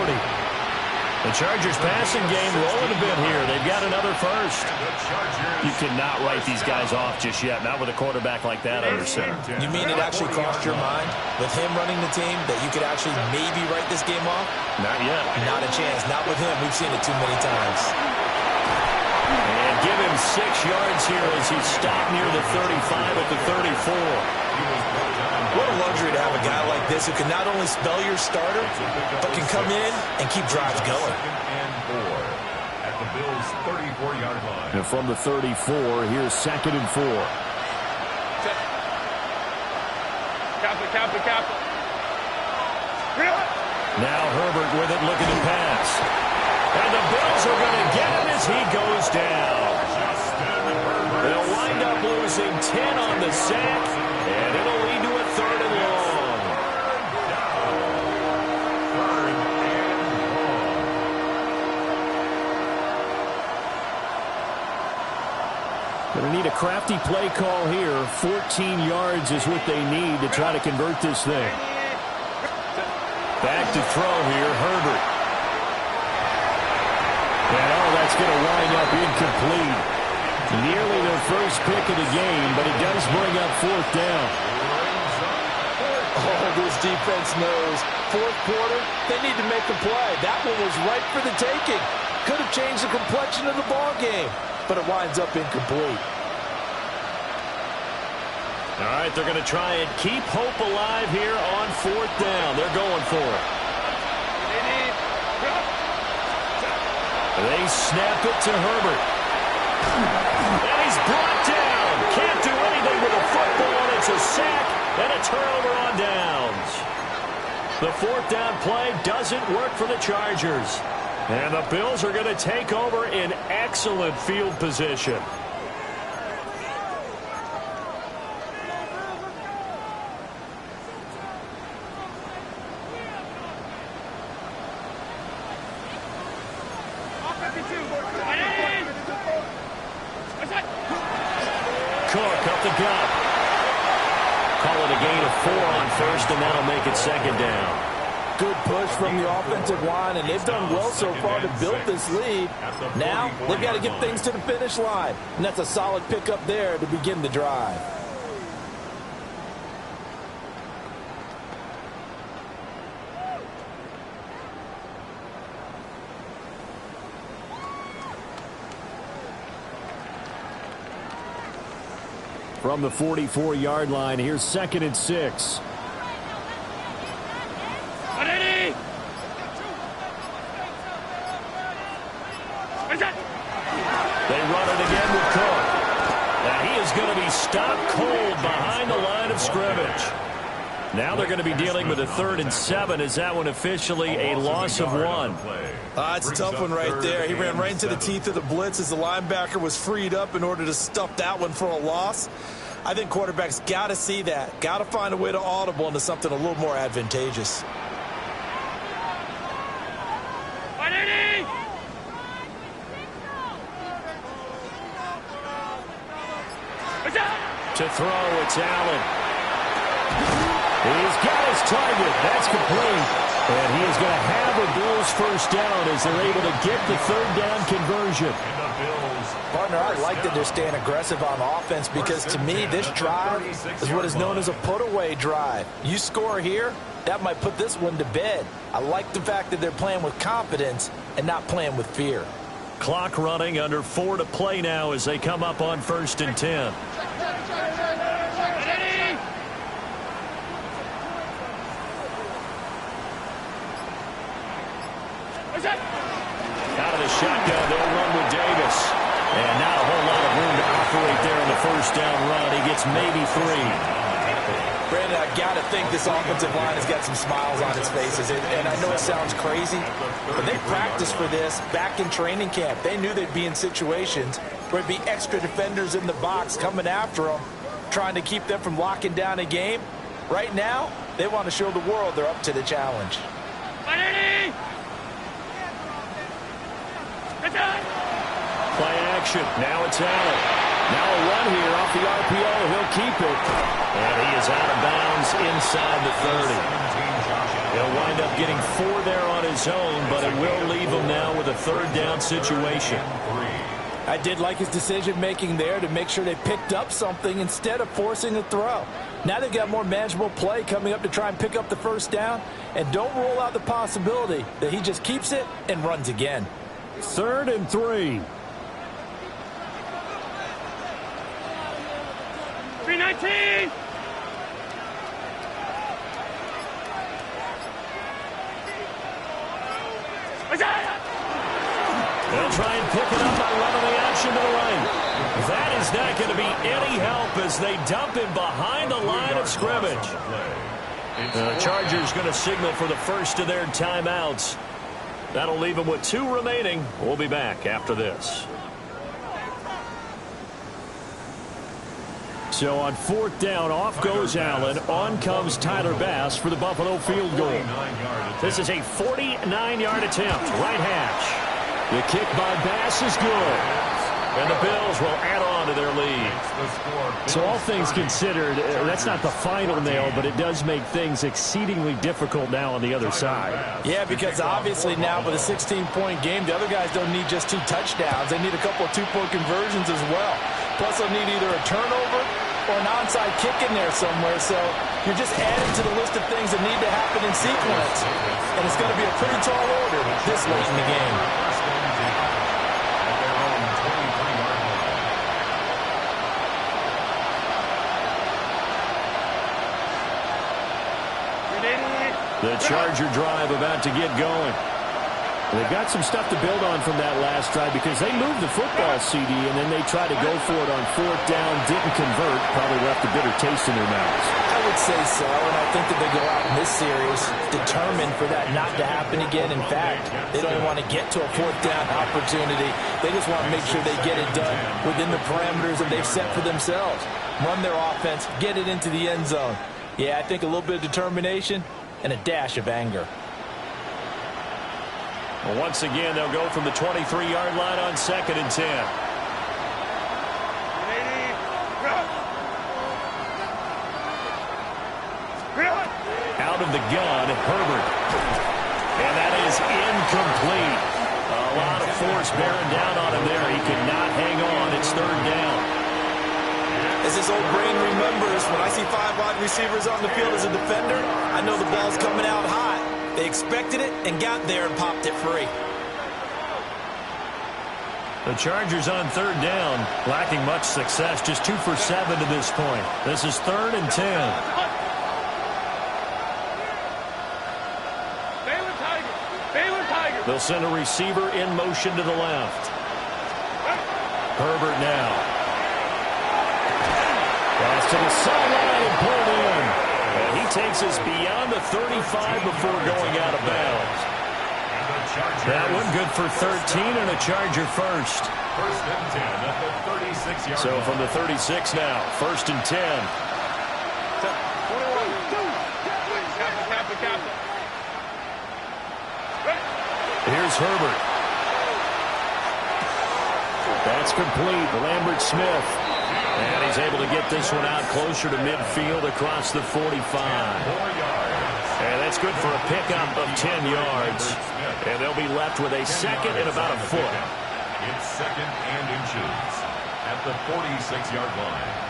The Chargers passing game rolling a bit here. They've got another 1st. You cannot write these guys off just yet, not with a quarterback like that under center. You mean it actually crossed your mind with him running the team that you could actually maybe write this game off? Not yet. Not a chance. Not with him. We've seen it too many times. And give him 6 yards here as he's stopped near the 35 at the 34. What a luxury to have a guy like this who can not only spell your starter, but can come in and keep drives going. At the Bills' 34-yard line. And from the 34, here's 2nd and 4. Cap. Now Herbert with it, looking to pass. And the Bills are going to get him as he goes down. They'll wind up losing 10 on the sack, and it'll lead to a 3rd and long. Going to need a crafty play call here. 14 yards is what they need to try to convert this thing. Back to throw here, Herbert. And that's going to wind up incomplete. Nearly their first pick of the game, but it does bring up 4th down. Oh, this defense knows. 4th quarter, they need to make a play. That one was right for the taking. Could have changed the complexion of the ball game, but it winds up incomplete. All right, they're going to try and keep hope alive here on 4th down. They're going for it. They snap it to Herbert. And he's brought down. Can't do anything with a football. It's a sack and a turnover on downs. The 4th down play doesn't work for the Chargers. And the Bills are going to take over in excellent field position. Cook up the gut. Call it a gain of 4 on 1st, and that'll make it 2nd down. Good push from the offensive line, and they've done well so far to build this lead. Now, they've got to get things to the finish line, and that's a solid pickup there to begin the drive. From the 44-yard line, here's 2nd and 6. They run it again with Cook. Now he is going to be stopped cold behind the line of scrimmage. Now they're going to be dealing with a 3rd and 7. Is that one officially a loss of 1? It's a tough one right there. He ran right into the teeth of the blitz as the linebacker was freed up in order to stuff that one for a loss. I think quarterbacks got to see that. Got to find a way to audible into something a little more advantageous. To throw, it's Allen. He's got his target. That's complete. And he is going to have a Bills 1st down as they're able to get the 3rd down conversion. Partner, I like that they're staying aggressive on offense because to me this drive is what is known as a put-away drive. You score here, that might put this one to bed. I like the fact that they're playing with confidence and not playing with fear. Clock running, under 4 to play now as they come up on 1st and 10. Out of the shotgun, they'll run with Davis. And not a whole lot of room to operate there on the 1st down run. He gets maybe 3. Brandon, I got to think this offensive line has got some smiles on its faces. And I know it sounds crazy, but they practiced for this back in training camp. They knew they'd be in situations where there'd be extra defenders in the box coming after them, trying to keep them from locking down a game. Right now, they want to show the world they're up to the challenge. Play action. Now it's Allen. Now a run here off the RPO. He'll keep it. And he is out of bounds inside the 30. He'll wind up getting 4 there on his own, but it will leave him now with a 3rd down situation. I did like his decision-making there to make sure they picked up something instead of forcing a throw. Now they've got more manageable play coming up to try and pick up the 1st down, and don't rule out the possibility that he just keeps it and runs again. 3rd and 3. 319. They'll try and pick it up by running the action to the right. That is not going to be any help as they dump him behind the line of scrimmage. The Chargers going to signal for the first of their timeouts. That'll leave them with 2 remaining. We'll be back after this. So on 4th down, off goes Allen. On comes Tyler Bass for the Buffalo field goal. This is a 49-yard attempt. Right hash. The kick by Bass is good. And the Bills will add on to their lead. So all things considered, that's not the final nail, but it does make things exceedingly difficult now on the other side. Yeah, because obviously now with a 16-point game, the other guys don't need just 2 touchdowns. They need a couple of 2-point conversions as well. Plus they'll need either a turnover or an onside kick in there somewhere. So you're just adding to the list of things that need to happen in sequence. And it's going to be a pretty tall order this late in the game. The Charger drive about to get going. They've got some stuff to build on from that last drive because they moved the football, CD, and then they tried to go for it on 4th down, didn't convert, probably left a bitter taste in their mouths. I would say so, and I think that they go out in this series determined for that not to happen again. In fact, they don't even want to get to a 4th down opportunity. They just want to make sure they get it done within the parameters that they've set for themselves. Run their offense, get it into the end zone. Yeah, I think a little bit of determination and a dash of anger. Well, once again, they'll go from the 23-yard line on 2nd and 10. Out of the gun, Herbert. And that is incomplete. A lot of force bearing down on him there. He could not hang on. It's 3rd down. As this old brain remembers, when I see 5 wide receivers on the field as a defender, I know the ball's coming out hot. They expected it and got there and popped it free. The Chargers on 3rd down, lacking much success, just 2 for 7 to this point. This is 3rd and 10. They'll send a receiver in motion to the left. Herbert now. Pass to the sideline and pulled in. And he takes us beyond the 35 before going out of bounds. That one good for 13 and a Charger first. 1st and 10 at the 36-yard line. So from the 36 now, 1st and 10. Here's Herbert. That's complete. Lambert Smith. And he's able to get this one out closer to midfield across the 45. And that's good for a pickup of 10 yards. And they'll be left with a 2nd and about a foot. It's 2nd and inches at the 46-yard line.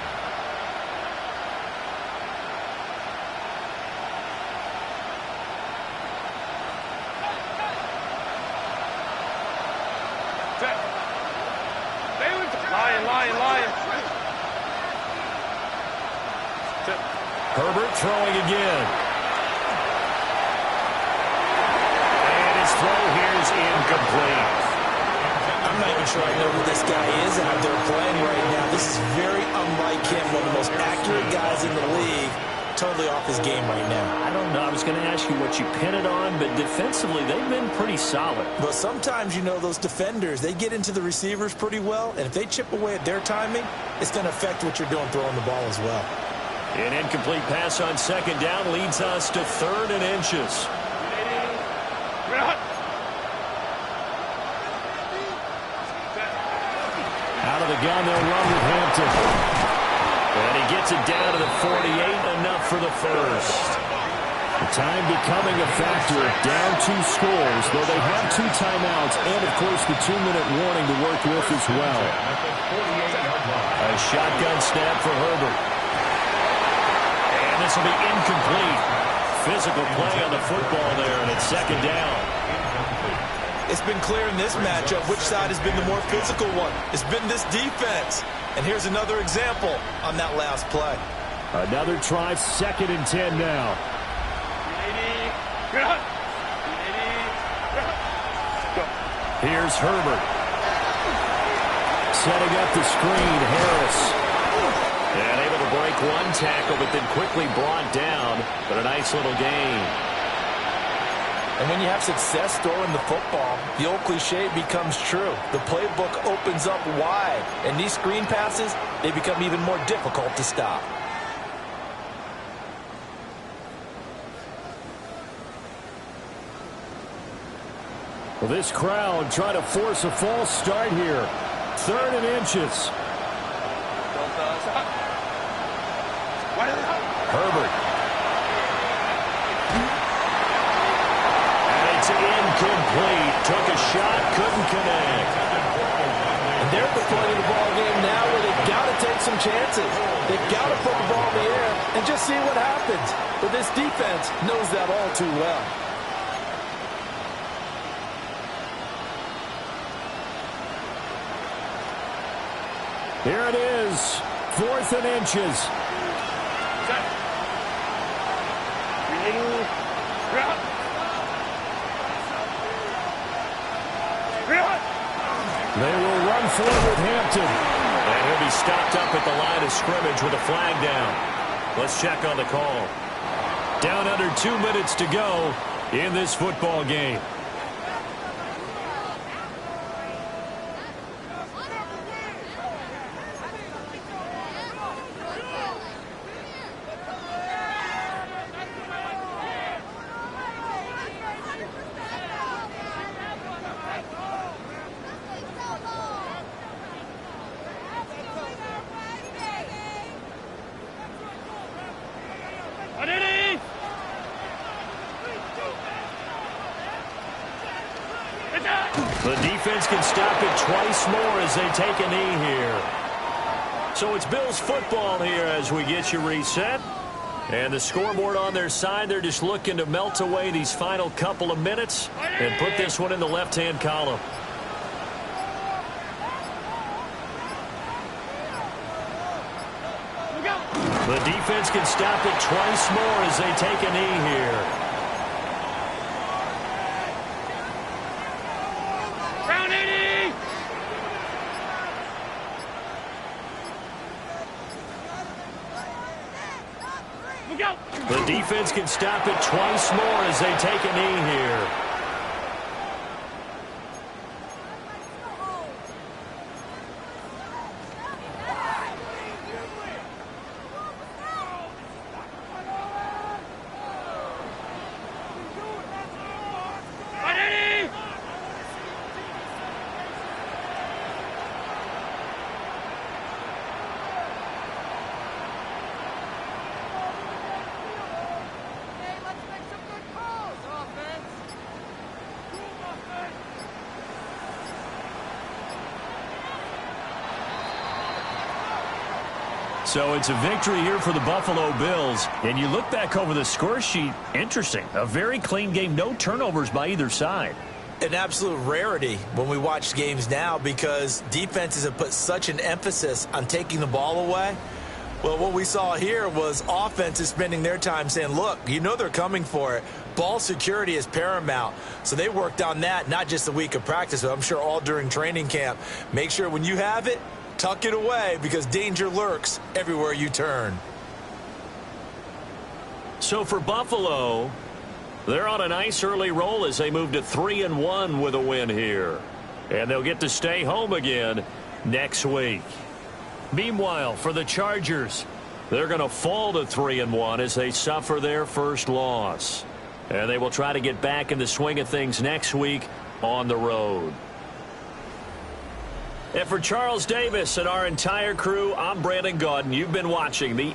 Lion. Herbert throwing again. And his throw here is incomplete. I'm not even sure I know who this guy is out there playing right now. This is very unlike him, one of the most accurate guys in the league. totally off his game right now? I don't know. I was going to ask you what you pin it on, but defensively, they've been pretty solid. Well, sometimes, you know, those defenders, they get into the receivers pretty well, and if they chip away at their timing, it's going to affect what you're doing throwing the ball as well. An incomplete pass on second down leads us to 3rd and inches. Out of the gun, they'll run with Hampton. And he gets it down to the 48, enough for the first. The time becoming a factor, down 2 scores, though they have 2 timeouts and, of course, the 2-minute warning to work with as well. A shotgun snap for Herbert. And this will be incomplete. Physical play on the football there, and it's 2nd down. It's been clear in this matchup which side has been the more physical one. It's been this defense. And here's another example on that last play. Another try, 2nd and 10 now. Here's Herbert. Setting up the screen, Harris. And able to break 1 tackle, but then quickly brought down. But a nice little gain. And when you have success throwing the football, the old cliche becomes true. The playbook opens up wide. And these screen passes, they become even more difficult to stop. Well, this crowd trying to force a false start here. 3rd and inches. Herbert. And it's incomplete. Took a shot, couldn't connect. And they're at the point of the ball game now where they've got to take some chances. They've got to put the ball in the air and just see what happens. But this defense knows that all too well. Here it is, 4th and inches. They will run forward with Hampton. And he'll be stopped up at the line of scrimmage with a flag down. Let's check on the call. Down under 2 minutes to go in this football game. The defense can stop it twice more as they take a knee here. So it's Bills football here as we get you reset. And the scoreboard on their side, they're just looking to melt away these final couple of minutes and put this one in the left-hand column. The defense can stop it twice more as they take a knee here. The defense can stop it twice more as they take a knee here. So it's a victory here for the Buffalo Bills. And you look back over the score sheet, interesting. A very clean game, no turnovers by either side. An absolute rarity when we watch games now because defenses have put such an emphasis on taking the ball away. Well, what we saw here was offenses spending their time saying, look, you know they're coming for it. Ball security is paramount. So they worked on that, not just a week of practice, but I'm sure all during training camp. Make sure when you have it, tuck it away because danger lurks everywhere you turn. So for Buffalo, they're on a nice early roll as they move to 3-1 with a win here. And they'll get to stay home again next week. Meanwhile, for the Chargers, they're going to fall to 3-1 as they suffer their first loss. And they will try to get back in the swing of things next week on the road. And for Charles Davis and our entire crew, I'm Brandon Gaudin. You've been watching the